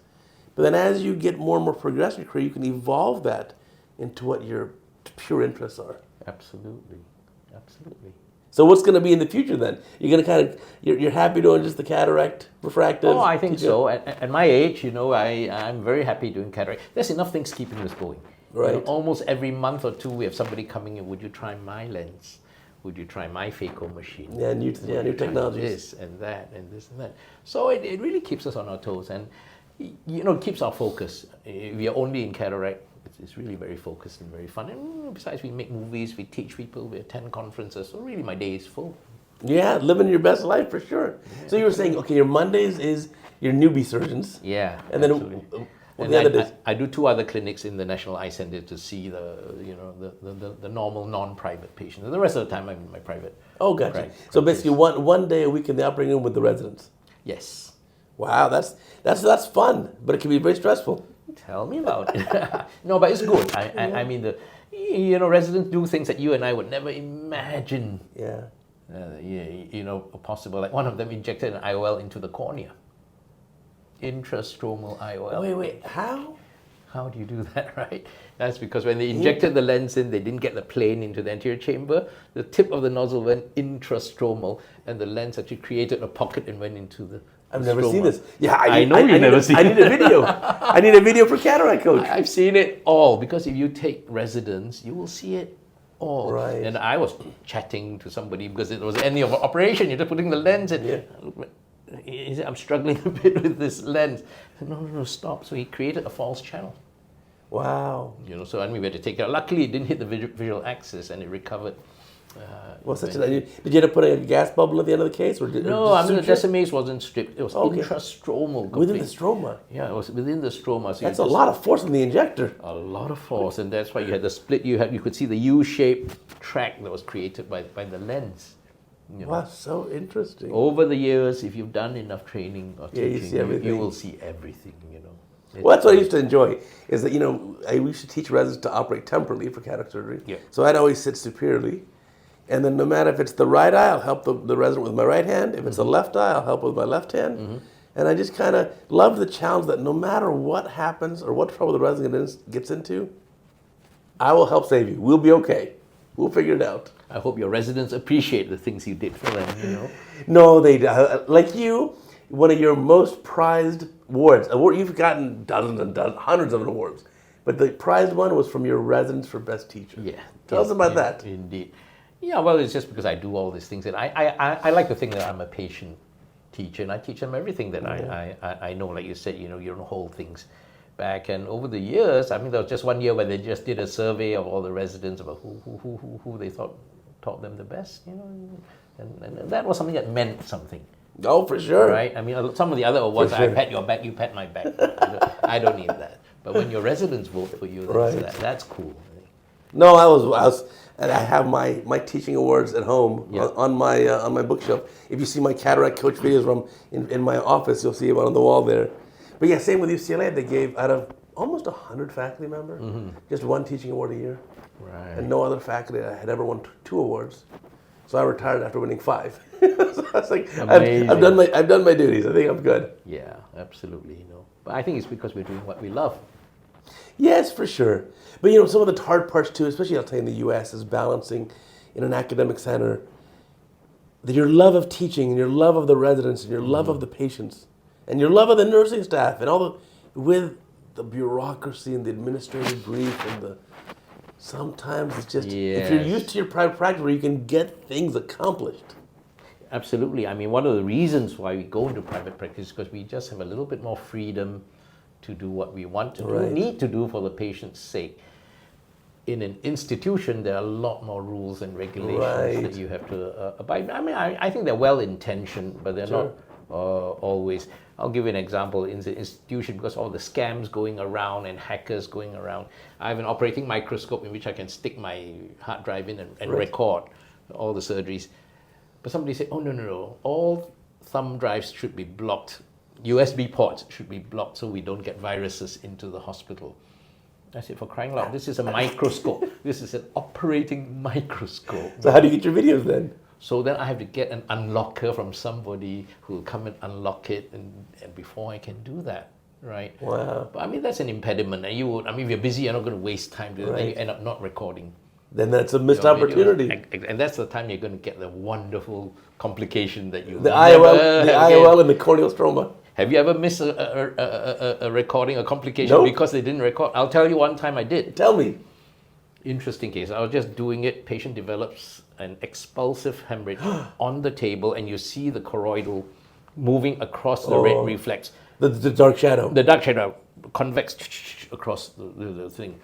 But then as you get more and more progressive in your career, you can evolve that into what your pure interests are. Absolutely. Absolutely. So what's going to be in the future then? You're going to you're happy doing just the cataract, refractive? Oh, I think so. At my age, you know, I'm very happy doing cataract. There's enough things keeping us going. Right. You know, almost every month or two, we have somebody coming in. Would you try my lens? Would you try my phaco machine? Yeah, new technologies. This and that and this and that. So it really keeps us on our toes and, you know, keeps our focus. We are only in cataract. It's really very focused and very fun. And besides, we make movies, we teach people, we attend conferences. So really, my day is full. Yeah, living your best life for sure. Yeah. So you were saying, okay, your Mondays is your newbie surgeons. Yeah, and then I do 2 other clinics in the National Eye Center to see the normal non-private patients. And the rest of the time, I'm in my private. Oh, gotcha. So basically, one day a week in the operating room with the residents. Yes. Wow, that's fun, but it can be very stressful. Tell me about it. No, but it's good. I mean, residents do things that you and I would never imagine. Yeah. Possible. Like one of them injected an IOL into the cornea. Intrastromal IOL. Wait. How? How do you do that, right? That's because when they injected the lens in, they didn't get the plane into the anterior chamber. The tip of the nozzle went intrastromal, and the lens actually created a pocket and went into the I've never seen this. Yeah, I know you've never seen it. I need a video. I need a video for CataractCoach. I've seen it all, because if you take residents, you will see it all. Right. And I was chatting to somebody because it was the end of an operation. You're just putting the lens in. Yeah. I'm struggling a bit with this lens. I said, no, stop. So he created a false channel. Wow. So we had to take it out. Luckily, it didn't hit the visual axis and it recovered. Did you end up putting a gas bubble at the end of the case? No, the decimase wasn't stripped. It was intrastromal. Within the stroma? Yeah, it was within the stroma. So that's a lot of force in the injector. A lot of force, and that's why you had the split. You could see the U-shaped track that was created by the lens. Wow, so interesting. Over the years, if you've done enough training or teaching, you will see everything, Well, that's what I used to enjoy, is that, I used to teach residents to operate temporally for cataract surgery. Yeah. So I'd always sit superiorly. And then no matter if it's the right eye, I'll help the resident with my right hand. If it's the left eye, I'll help with my left hand. Mm-hmm. And I just kind of love the challenge that no matter what happens or what trouble the resident gets into, I will help save you. We'll be okay. We'll figure it out. I hope your residents appreciate the things you did for them, No, they like you, one of your most prized awards. You've gotten dozens and dozens, hundreds of awards. But the prize one was from your residents for best teacher. Yeah. Tell us about that. Indeed. Yeah, well, it's just because I do all these things. And I like to think that I'm a patient teacher, and I teach them everything that I know. Like you said, you don't hold things back. And over the years, I mean, there was just one year where they just did a survey of all the residents about who they thought taught them the best, and that was something that meant something. Oh, for sure. Right? I mean, some of the other awards, I pat your back, you pat my back. I don't need that. But when your residents vote for you, that's cool. No, I was, and I have my teaching awards at home on my bookshelf. If you see my CataractCoach videos from in my office, you'll see one on the wall there. But yeah, same with UCLA. They gave out of almost 100 faculty members, just one teaching award a year. Right. And no other faculty had ever won 2 awards. So I retired after winning 5. So I was like, I've done my duties. I think I'm good. Yeah, absolutely. But I think it's because we're doing what we love. Yes, for sure. But some of the hard parts too, especially I'll tell you in the U.S., is balancing in an academic center your love of teaching and your love of the residents and your love of the patients and your love of the nursing staff and with the bureaucracy and the administrative brief and sometimes it's just, if you're used to your private practice where you can get things accomplished. Absolutely. I mean, one of the reasons why we go into private practice is because we just have a little bit more freedom to do what we want to do, need to do for the patient's sake. In an institution, there are a lot more rules and regulations that you have to abide by. I mean, I think they're well-intentioned, but they're not always. I'll give you an example. In the institution, because all the scams going around and hackers going around, I have an operating microscope in which I can stick my hard drive in and record all the surgeries. But somebody said, oh, no, all thumb drives should be blocked. USB ports should be blocked so we don't get viruses into the hospital. I said, for crying out loud, this is a microscope. This is an operating microscope. So how do you get your videos then? So then I have to get an unlocker from somebody who will come and unlock it, and before I can do that, right? Wow. But I mean, that's an impediment. And if you're busy, you're not going to waste time doing that. Then you end up not recording. Then that's a missed opportunity. And that's the time you're going to get the wonderful complication that you the IOL and the corneal stroma. Have you ever missed a recording, a complication because they didn't record? I'll tell you one time I did. Tell me. Interesting case. I was just doing it. Patient develops an expulsive hemorrhage on the table, and you see the choroidal moving across the red reflex. The dark shadow. The dark shadow, convex across the thing.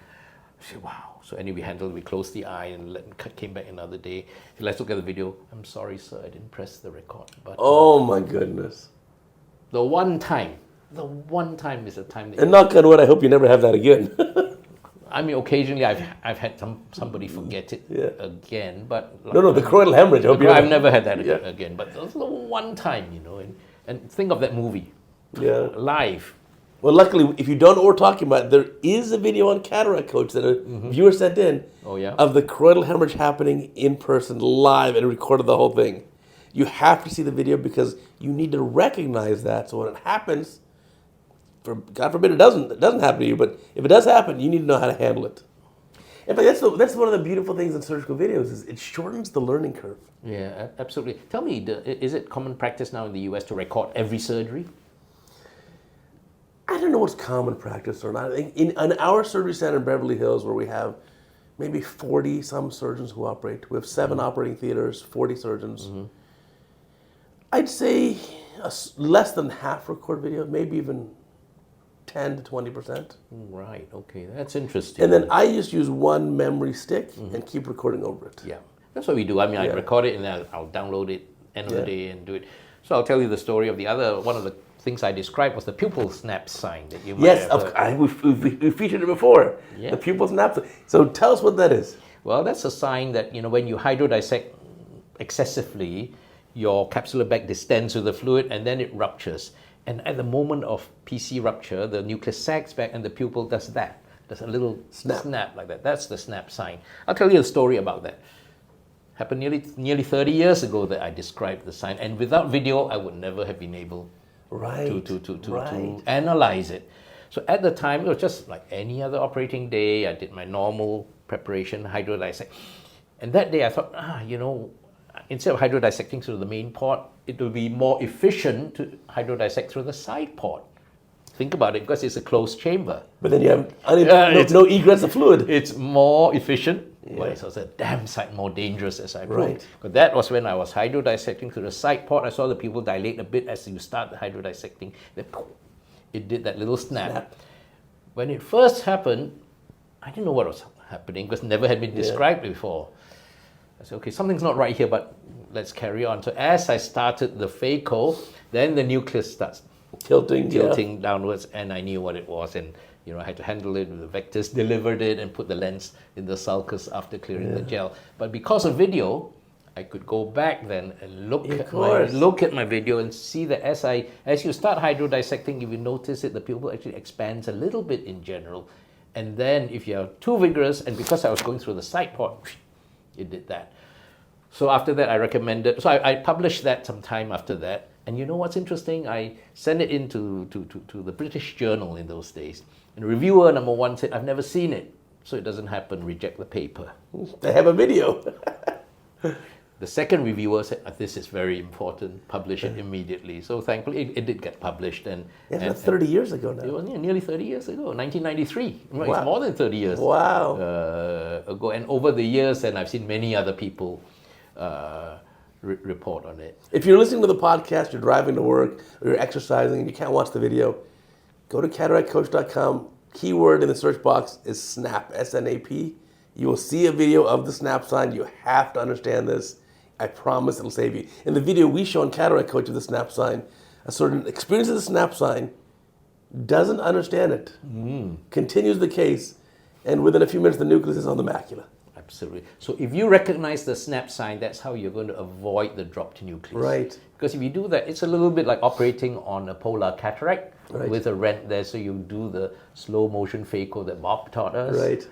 I said, wow. So anyway, we closed the eye and came back another day. Let's look at the video. I'm sorry, sir, I didn't press the record button. Oh my goodness. The one time is the time that... And knock on wood, I hope you never have that again. I mean, occasionally I've had somebody forget it again, but... No, the choroidal hemorrhage. I've never had that again, but that's the one time, and think of that movie. Yeah. Live. Well, luckily, if you don't know what we're talking about, there is a video on CataractCoach that a viewer sent in of the choroidal hemorrhage happening in person, live, and recorded the whole thing. You have to see the video because you need to recognize that. So when it happens, God forbid it doesn't happen to you, but if it does happen, you need to know how to handle it. In fact, that's one of the beautiful things in surgical videos is it shortens the learning curve. Yeah, absolutely. Tell me, is it common practice now in the US to record every surgery? I don't know what's common practice or not. In our surgery center in Beverly Hills, where we have maybe 40 some surgeons who operate, we have 7 operating theaters, 40 surgeons. I'd say less than half record video, maybe even 10 to 20%. Right, okay, that's interesting. And then I just use one memory stick and keep recording over it. Yeah, that's what we do. I mean, I record it and then I'll download it end of the day and do it. So I'll tell you the story of one of the things I described was the pupil snap sign that you might have heard. We featured it before. Yeah. The pupil snap. So tell us what that is. Well, that's a sign that when you hydrodissect excessively, your capsular bag distends with the fluid and then it ruptures. And at the moment of PC rupture, the nucleus sags back and the pupil does that. There's a little snap like that. That's the snap sign. I'll tell you a story about that. Happened nearly 30 years ago that I described the sign. And without video, I would never have been able to analyze it. So at the time, it was just like any other operating day. I did my normal preparation, hydrodissect. And that day I thought, instead of hydrodissecting through the main port, it will be more efficient to hydrodissect through the side port. Think about it, because it's a closed chamber. But then you have no egress of fluid. It's more efficient, but it's also a damn sight more dangerous, as I proved. Right. But that was when I was hydrodissecting through the side port. I saw the pupil dilate a bit as you start the hydrodissecting. Then it did that little snap. When it first happened, I didn't know what was happening because it never had been described before. I said, okay, something's not right here, but let's carry on. So as I started the phaco, then the nucleus starts tilting downwards, and I knew what it was, and I had to handle it with the vectors, delivered it, and put the lens in the sulcus after clearing the gel. But because of video, I could go back then and look at my video and see that as you start hydrodissecting, if you notice it, the pupil actually expands a little bit in general. And then if you're too vigorous, and because I was going through the side port, it did that. So after that, I recommended, so I published that some time after that. And you know what's interesting? I sent it into to the British Journal in those days. And reviewer number one said, I've never seen it, so it doesn't happen, reject the paper. They have a video. The second reviewer said, this is very important, publish it immediately. So thankfully, it did get published. And that's 30 years ago now. It was nearly 30 years ago, 1993. Wow. It's more than 30 years ago. And over the years, and I've seen many other people report on it. If you're listening to the podcast, you're driving to work, or you're exercising, and you can't watch the video, go to CataractCoach.com. Keyword in the search box is SNAP, S-N-A-P. You will see a video of the SNAP sign. You have to understand this. I promise it'll save you. In the video we show on Cataract Coach of the SNAP sign, a certain experience of the SNAP sign, doesn't understand it, continues the case, and within a few minutes the nucleus is on the macula. Absolutely. So if you recognize the SNAP sign, that's how you're going to avoid the dropped nucleus. Right. Because if you do that, it's a little bit like operating on a polar cataract with a rent there. So you do the slow motion phaco that Bob taught us. Right.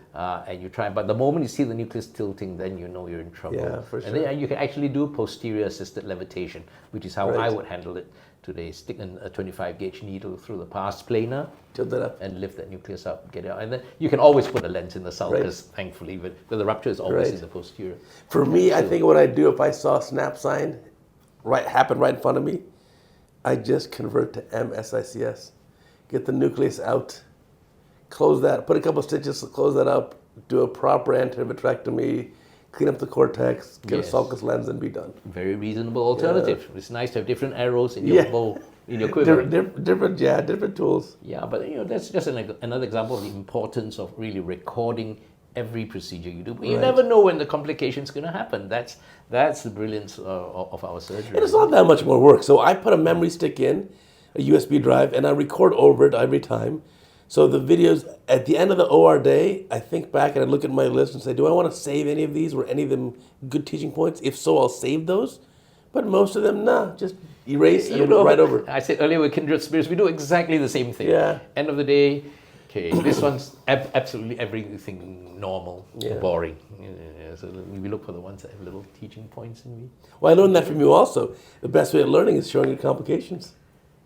And you try. But the moment you see the nucleus tilting, then you know you're in trouble. Yeah, for sure. And then you can actually do posterior assisted levitation, which is how I would handle it today. Stick a 25 gauge needle through the pars plana, tilt it up, and lift that nucleus up, get it out. And then you can always put a lens in the sulcus, thankfully, but the rupture is always in the posterior. For me, I think what I'd do if I saw a SNAP sign happen right in front of me, I just convert to MSICS. Get the nucleus out, close that, put a couple stitches, close that up, do a proper anterior vitrectomy, clean up the cortex, get a sulcus lens, and be done. Very reasonable alternative. Yeah. It's nice to have different arrows in your bow, in your quiver. Different tools. Yeah, but that's just another example of the importance of really recording every procedure you do. But you never know when the complication is going to happen. That's the brilliance of our surgery. And it's not that much more work. So I put a memory stick in, a USB drive, and I record over it every time. So the videos, at the end of the OR day, I think back and I look at my list and say, do I want to save any of these? Were any of them good teaching points? If so, I'll save those. But most of them, just erase and right over. I said earlier with Kindred Spirits, we do exactly the same thing. Yeah. End of the day, okay, this one's absolutely everything normal, boring. So we look for the ones that have little teaching points in me. Well, I learned that from you also. The best way of learning is showing you complications.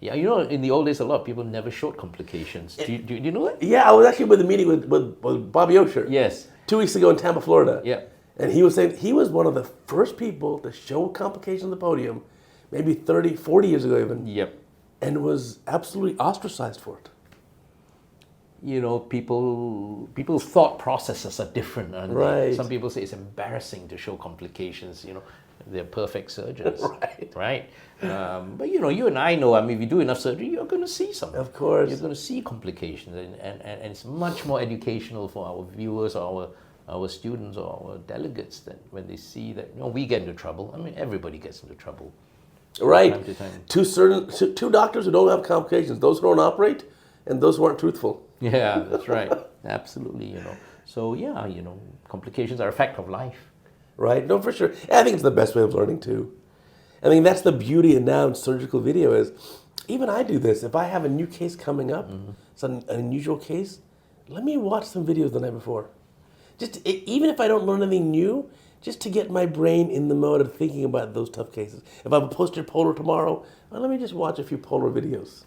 Yeah, in the old days, a lot of people never showed complications. Do you know that? Yeah, I was actually with a meeting with Bob Yeoh. Yes. 2 weeks ago in Tampa, Florida. Yeah. And he was saying he was one of the first people to show complications on the podium, maybe 30, 40 years ago even. Yep. And was absolutely ostracized for it. People's thought processes are different. Aren't they? Some people say it's embarrassing to show complications. They're perfect surgeons. Right. But you and I know, if you do enough surgery, you're going to see something. Of course. You're going to see complications, and it's much more educational for our viewers or our students or our delegates that when they see that we get into trouble. Everybody gets into trouble. Right. Time to time. Two doctors who don't have complications, those who don't operate and those who aren't truthful. Yeah, that's right. Absolutely, So complications are a fact of life. Right? No, for sure. And I think it's the best way of learning too. That's the beauty of now in surgical video is, even I do this. If I have a new case coming up, it's an unusual case, let me watch some videos the night before. Even if I don't learn anything new, just to get my brain in the mode of thinking about those tough cases. If I have a posterior polar tomorrow, let me just watch a few polar videos.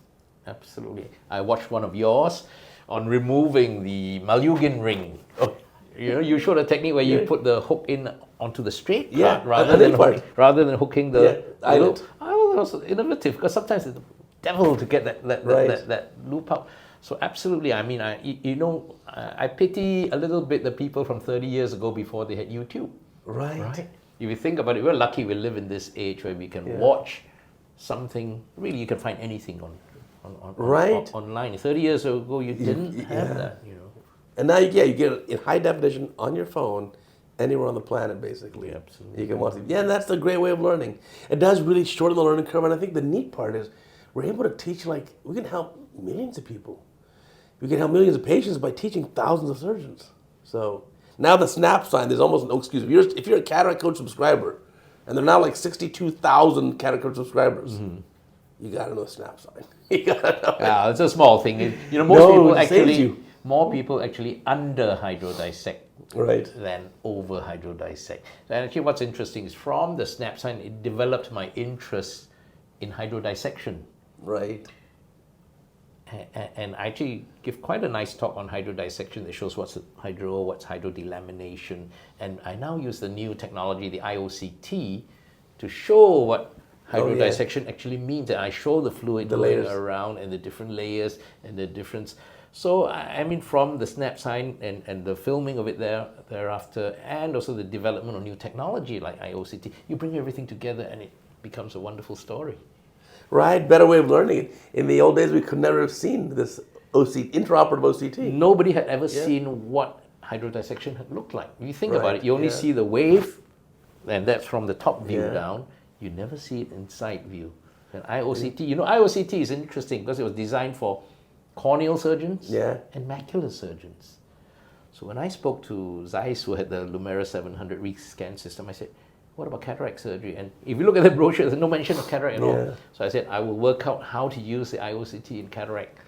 Absolutely. I watched one of yours on removing the Malyugin ring. Oh. You showed a technique where you put the hook in onto the straight part rather than hooking the little. I thought it was innovative because sometimes it's devil to get that Right. that loop out. So absolutely, I mean, I pity a little bit the people from 30 years ago before they had YouTube. Right. If you think about it, we're lucky we live in this age where we can watch something. Really, you can find anything online. 30 years ago, you didn't have that, you know. And now you get it in high definition on your phone, anywhere on the planet, basically. Absolutely. You can watch it. Yeah, and that's the great way of learning. It does really shorten the learning curve, and I think the neat part is we're able to teach, like, we can help millions of people. We can help millions of patients by teaching thousands of surgeons. So now the snap sign, there's almost no excuse. If you're a CataractCoach subscriber, and there are now like 62,000 CataractCoach subscribers, you got to know the snap sign. You got to know it. Yeah, it's a small thing. You know, more people actually under hydrodissect than over hydrodissect. And actually, what's interesting is from the snap sign, it developed my interest in hydrodissection. Right. And I actually give quite a nice talk on hydrodissection that shows what's hydrodelamination. And I now use the new technology, the IOCT, to show what hydrodissection actually means. And I show the fluid going around and the different layers and the difference. So, I mean, from the snap sign and the filming of it thereafter, and also the development of new technology like IOCT, you bring everything together and it becomes a wonderful story. Right, better way of learning it. In the old days, we could never have seen this intraoperative OCT. Nobody had ever seen what hydrodissection had looked like. If you think about it, you only see the wave, and that's from the top view down. You never see it inside view. And IOCT, you know, IOCT is interesting because it was designed for corneal surgeons and macular surgeons. So when I spoke to Zeiss, who had the Lumera 700 rescan system, I said, what about cataract surgery? And if you look at the brochure, there's no mention of cataract at all. So I said, I will work out how to use the IOCT in cataract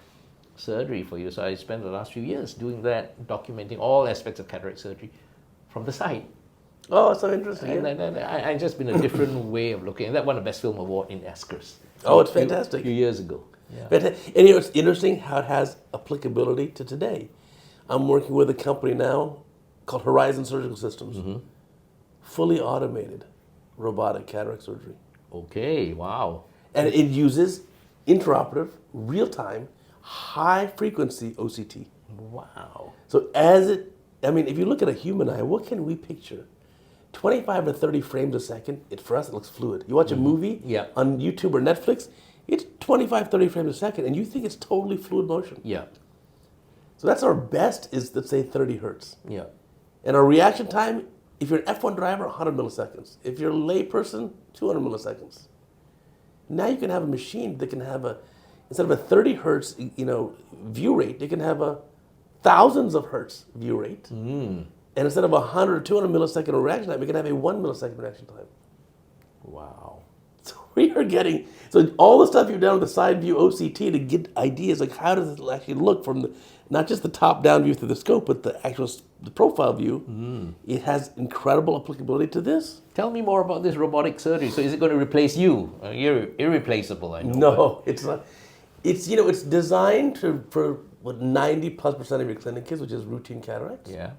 surgery for you. So I spent the last few years doing that, documenting all aspects of cataract surgery from the side. Oh, so interesting. And I just been a different way of looking. And that won a Best Film Award in Oscars. Oh, it's fantastic. A few years ago. Yeah. And you know, it's interesting how it has applicability to today. I'm working with a company now called Horizon Surgical Systems. Fully automated robotic cataract surgery. Okay, wow. And it uses intraoperative, real-time, high-frequency OCT. Wow. So if you look at a human eye, what can we picture? 25 to 30 frames a second, for us it looks fluid. You watch a movie on YouTube or Netflix, it's 25, 30 frames a second, and you think it's totally fluid motion. Yeah. So that's our best is, let's say, 30 hertz. Yeah. And our reaction time, if you're an F1 driver, 100 milliseconds. If you're a lay person, 200 milliseconds. Now you can have a machine that can have instead of a 30 hertz, view rate, they can have a thousands of hertz view rate. And instead of 100 or 200 millisecond reaction time, we can have a 1 millisecond reaction time. Wow. So we are getting, all the stuff you've done with the side view OCT to get ideas, like how does it actually look from not just the top down view through the scope, but the profile view. It has incredible applicability to this. Tell me more about this robotic surgery. So is it going to replace you? You're irreplaceable, I know. No, it's not. It's designed for 90+% of your clinic kids, which is routine cataracts. Yeah.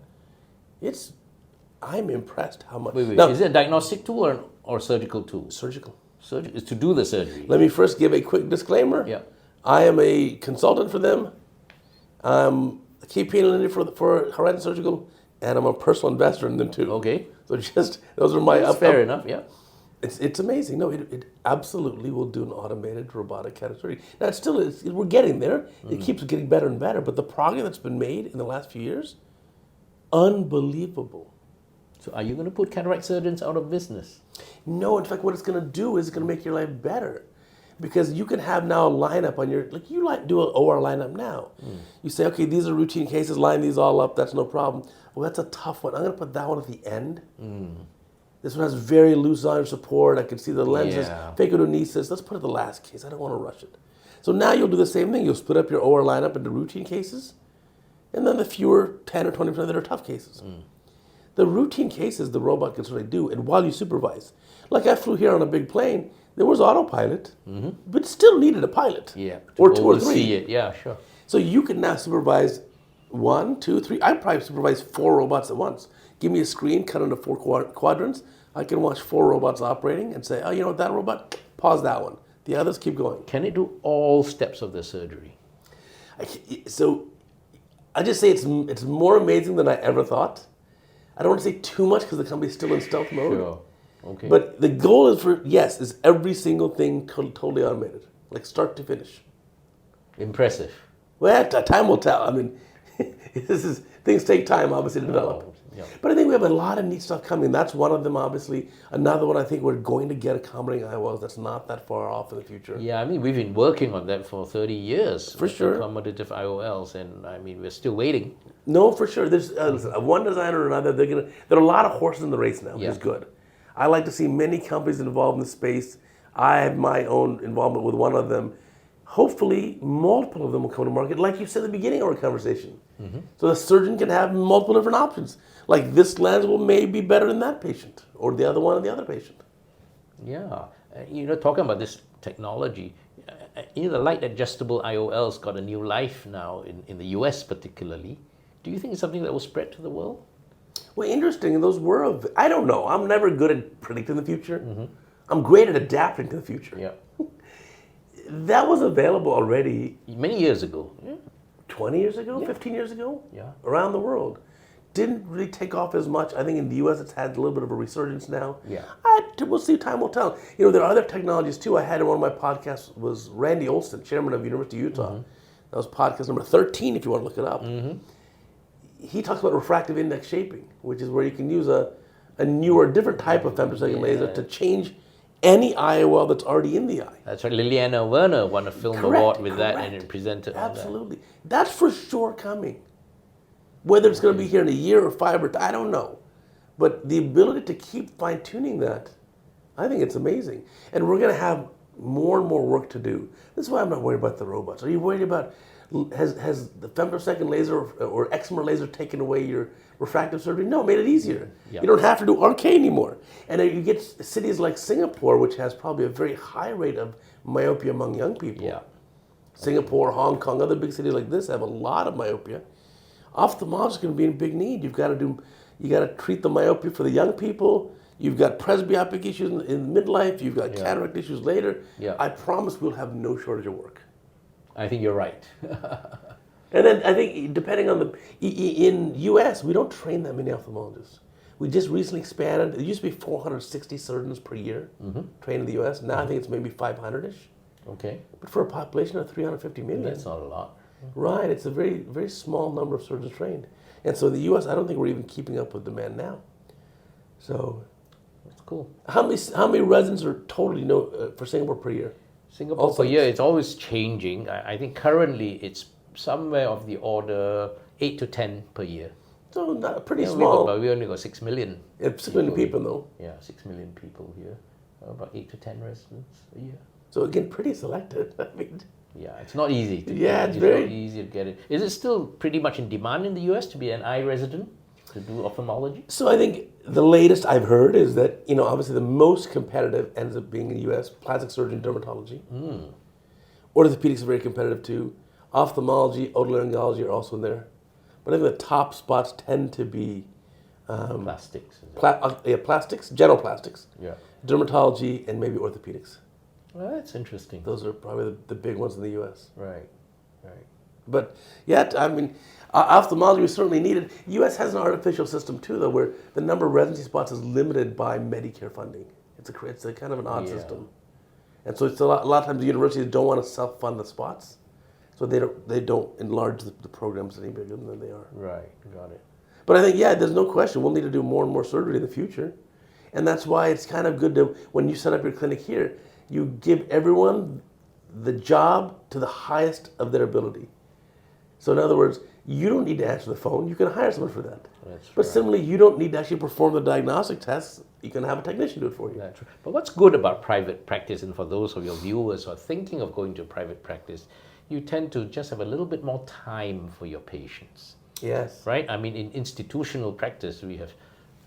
I'm impressed how much. Wait. Now, is it a diagnostic tool or surgical tool? Surgical. Surgery is to do the surgery. Let me first give a quick disclaimer. Yeah. I am a consultant for them. I'm a key opinion leader for Horizon Surgical, and I'm a personal investor in them too. Okay. So those are my. That's fair enough. Yeah. It's amazing. No, it absolutely will do an automated robotic cataract surgery. Now we're getting there. It keeps getting better and better. But the progress that's been made in the last few years, unbelievable. So are you going to put cataract surgeons out of business? No, in fact, what it's going to do is it's going to make your life better. Because you can have now a lineup on you do an OR lineup now. You say, okay, these are routine cases, line these all up, that's no problem. Well, that's a tough one. I'm going to put that one at the end. This one has very loose iron support. I can see the lenses, phacodonesis. Let's put it the last case. I don't want to rush it. So now you'll do the same thing. You'll split up your OR lineup into routine cases, and then the fewer 10 or 20% that are tough cases. The routine cases the robot can certainly do, and while you supervise. Like I flew here on a big plane, there was autopilot, but still needed a pilot. Yeah. Or 2 or 3. It. Yeah, sure. So you can now supervise 1, 2, 3. I probably supervise 4 robots at once. Give me a screen, cut into 4 quadrants. I can watch 4 robots operating and say, oh, you know what, that robot, pause that one. The others keep going. Can it do all steps of the surgery? So I just say it's more amazing than I ever thought. I don't want to say too much because the company's still in stealth mode. Sure. Okay. But the goal is every single thing totally automated, like start to finish. Impressive. Well, time will tell. I mean, things take time, obviously, to develop. Yeah. But I think we have a lot of neat stuff coming. That's one of them, obviously. Another one, I think we're going to get accommodating IOLs. That's not that far off in the future. Yeah, I mean, we've been working on that for 30 years. For sure. Accommodative IOLs, and I mean, we're still waiting. No, for sure. There's one designer or another. There are a lot of horses in the race now, which is good. I like to see many companies involved in the space. I have my own involvement with one of them. Hopefully, multiple of them will come to market, like you said at the beginning of our conversation. So the surgeon can have multiple different options. Like this lens will maybe be better than that patient, or the other one in the other patient. Yeah. Talking about this technology, the light adjustable IOLs got a new life now in the US particularly. Do you think it's something that will spread to the world? Well, interesting. Those were, I don't know. I'm never good at predicting the future. I'm great at adapting to the future. Yeah. That was available already. Many years ago. Yeah. 20 years ago, 15 years ago, Yeah. around the world. Didn't really take off as much. I think in the U.S. it's had a little bit of a resurgence now. Yeah. We'll see, time will tell. There are other technologies too. I had in one of my podcasts was Randy Olson, chairman of University of Utah. That was podcast number 13 if you want to look it up. He talks about refractive index shaping, which is where you can use a newer, different type of femtosecond laser to change any IOL that's already in the eye. That's right. Liliana Werner won a film award with that and it presented Absolutely. That's for sure coming. Whether it's going to be here in a year or 5 or I don't know. But the ability to keep fine-tuning that, I think it's amazing. And we're going to have more and more work to do. This is why I'm not worried about the robots. Are you worried about, has the femtosecond laser or excimer laser taken away your refractive surgery? No, it made it easier. Yeah. You don't have to do RK anymore. And you get cities like Singapore, which has probably a very high rate of myopia among young people. Yeah. Singapore, Hong Kong, other big cities like this have a lot of myopia. Ophthalmology is going to be in big need. You got to treat the myopia for the young people. You've got presbyopic issues in midlife. You've got cataract issues later. Yeah. I promise we'll have no shortage of work. I think you're right. And then I think depending on in U.S., we don't train that many ophthalmologists. We just recently expanded. It used to be 460 surgeons per year trained in the U.S. Now I think it's maybe 500-ish. Okay. But for a population of 350 million. That's not a lot. Right, it's a very, very small number of surgeons trained. And so in the U.S., I don't think we're even keeping up with demand now. So, that's cool. How many residents are totally for Singapore per year? Singapore per year, it's always changing. I think currently it's somewhere of the order 8 to 10 per year. So not pretty small. But we only got 6 million. 6 million people though. Yeah, 6 million people here. About 8 to 10 residents a year. So again, pretty selected. I mean. Yeah, it's not easy. It's very not easy to get it. Is it still pretty much in demand in the US to be an eye resident to do ophthalmology? So I think the latest I've heard is that obviously the most competitive ends up being in the US plastic surgery and dermatology. Orthopedics are very competitive too. Ophthalmology, otolaryngology are also in there. But I think the top spots tend to be plastics. Plastics, general plastics. Yeah. Dermatology and maybe orthopedics. Well, that's interesting. Those are probably the big ones in the U.S. Right. But I mean, ophthalmology is certainly needed. U.S. has an artificial system too, though, where the number of residency spots is limited by Medicare funding. It's a kind of an odd system, and so it's a lot of times the universities don't want to self-fund the spots, so they don't enlarge the programs any bigger than they are. Right. Got it. But I think there's no question we'll need to do more and more surgery in the future, and that's why it's kind of good to when you set up your clinic here. You give everyone the job to the highest of their ability. So in other words, you don't need to answer the phone. You can hire someone for that. But similarly, you don't need to actually perform the diagnostic tests. You can have a technician do it for you. That's right. But what's good about private practice, and for those of your viewers who are thinking of going to private practice, you tend to just have a little bit more time for your patients. Yes. Right? I mean, in institutional practice, we have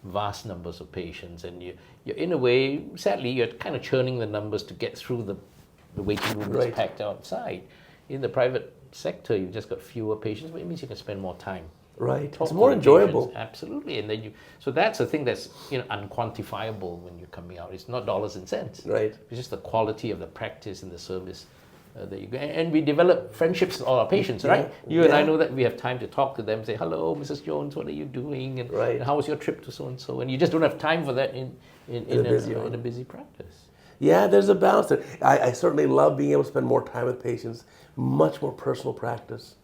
vast numbers of patients, and you're in a way, sadly, you're kind of churning the numbers to get through the waiting room is packed outside. In the private sector, you've just got fewer patients, but it means you can spend more time Right. Talk It's more to the enjoyable. patients. Absolutely. And then so that's the thing that's unquantifiable when you're coming out. It's not dollars and cents. Right. It's just the quality of the practice and the service that you get. And we develop friendships with all our patients, right? You and I know that we have time to talk to them, say, hello, Mrs. Jones, what are you doing? And, Right. and how was your trip to so-and-so? And you just don't have time for that in a busy practice. Yeah, there's a balance there. I certainly love being able to spend more time with patients, much more personal practice.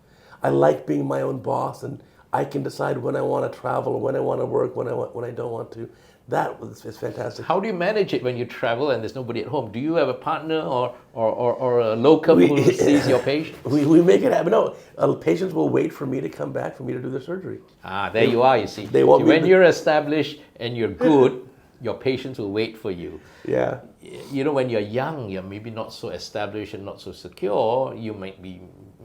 I like being my own boss, and I can decide when I want to travel, when I want to work, when I don't want to. That is fantastic. How do you manage it when you travel and there's nobody at home? Do you have a partner or a locum who sees your patients? We make it happen. No, patients will wait for me to come back for me to do their surgery. There you are, you see. They want when you're established and you're good, your patients will wait for you. Yeah. When you're young, you're maybe not so established and not so secure, you might be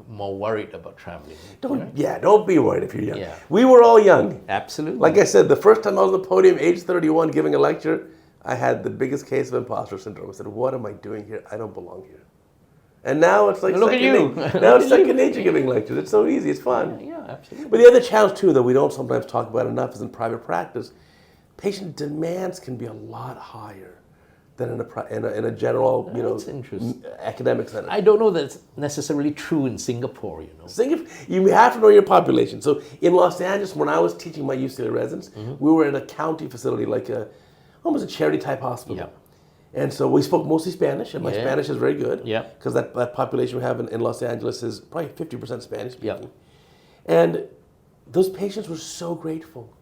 more worried about traveling. Don't be worried if you're young. Yeah. We were all young. Absolutely. Like I said, the first time I was on the podium, age 31, giving a lecture, I had the biggest case of imposter syndrome. I said, what am I doing here? I don't belong here. And now it's like look at you. Now it's second nature giving lectures. It's so easy. It's fun. Yeah, absolutely. But the other challenge too that we don't sometimes talk about enough is in private practice, patient demands can be a lot higher than in a general, That's interesting. academic center. I don't know that's necessarily true in Singapore, Singapore, you have to know your population. So in Los Angeles, when I was teaching my UCLA residents, we were in a county facility, like almost a charity type hospital. Yeah. And so we spoke mostly Spanish, and my Spanish is very good. Yeah. Because that population we have in Los Angeles is probably 50% Spanish speaking. Yeah. And those patients were so grateful.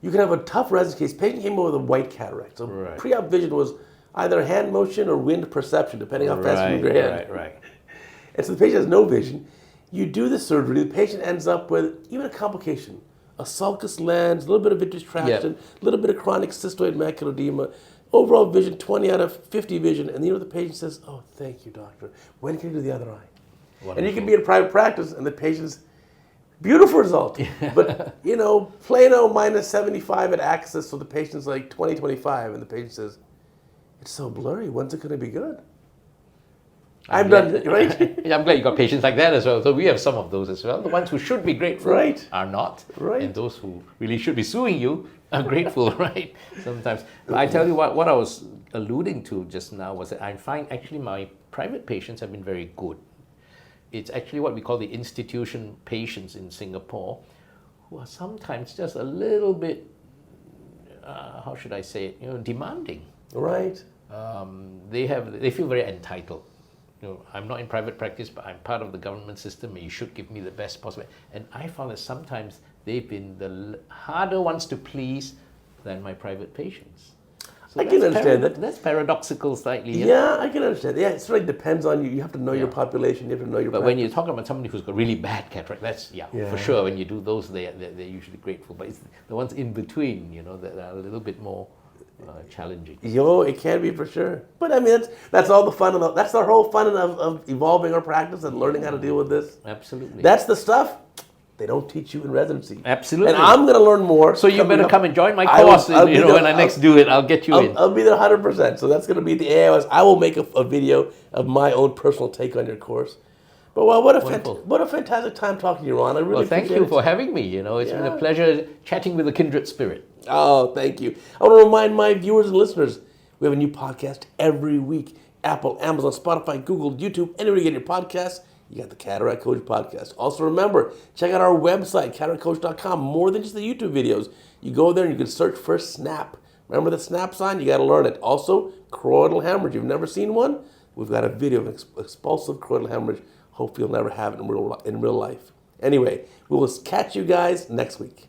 You can have a tough residence case. Patient came in with a white cataract. So pre-op vision was either hand motion or wind perception, depending how fast you move your hand. Right. And so the patient has no vision. You do the surgery, the patient ends up with even a complication. A sulcus lens, a little bit of vitreous traction, a little bit of chronic cystoid macular edema, overall vision 20 out of 50 vision. And the patient says, oh, thank you, doctor. When can you do the other eye? Wonderful. And you can be in private practice and the patient's beautiful result. But, Plano minus 75 at Axis, so the patient's like 20, 25, and the patient says, it's so blurry, when's it going to be good? I'm done, right? I'm glad you got patients like that as well. So we have some of those as well. The ones who should be grateful are not. Right. And those who really should be suing you are grateful, right? Sometimes. But I tell you what I was alluding to just now was that I find actually my private patients have been very good. It's actually what we call the institution patients in Singapore who are sometimes just a little bit, how should I say it, demanding. Right. They feel very entitled. I'm not in private practice, but I'm part of the government system, and you should give me the best possible. And I found that sometimes they've been the harder ones to please than my private patients. So I can understand that. That's paradoxical slightly. Yeah, I can understand. Yeah, it sort of depends on you. You have to know your population. You have to know your But practice. when you're talking about somebody who's got really bad cataract, that's, for sure. When you do those, they're usually grateful. But it's the ones in between, that are a little bit more challenging. It can be for sure. But I mean, that's all the fun of that's the whole fun of evolving our practice and learning how to deal with this. Absolutely. That's the stuff they don't teach you in residency. Absolutely. And I'm going to learn more. So you better come and join my course. When I next do it, I'll get you in. I'll be there 100%. So that's going to be the AIOS. I will make a video of my own personal take on your course. But what a fantastic time talking to you, Ron. I really thank you for having me. It's been a pleasure chatting with a kindred spirit. Oh, thank you. I want to remind my viewers and listeners, we have a new podcast every week. Apple, Amazon, Spotify, Google, YouTube, anywhere you get your podcasts, you got the Cataract Coach podcast. Also remember, check out our website, CataractCoach.com. More than just the YouTube videos. You go there and you can search for SNAP. Remember the SNAP sign? You got to learn it. Also, choroidal hemorrhage. You've never seen one? We've got a video of expulsive choroidal hemorrhage. Hope you'll never have it in real life. Anyway, we will catch you guys next week.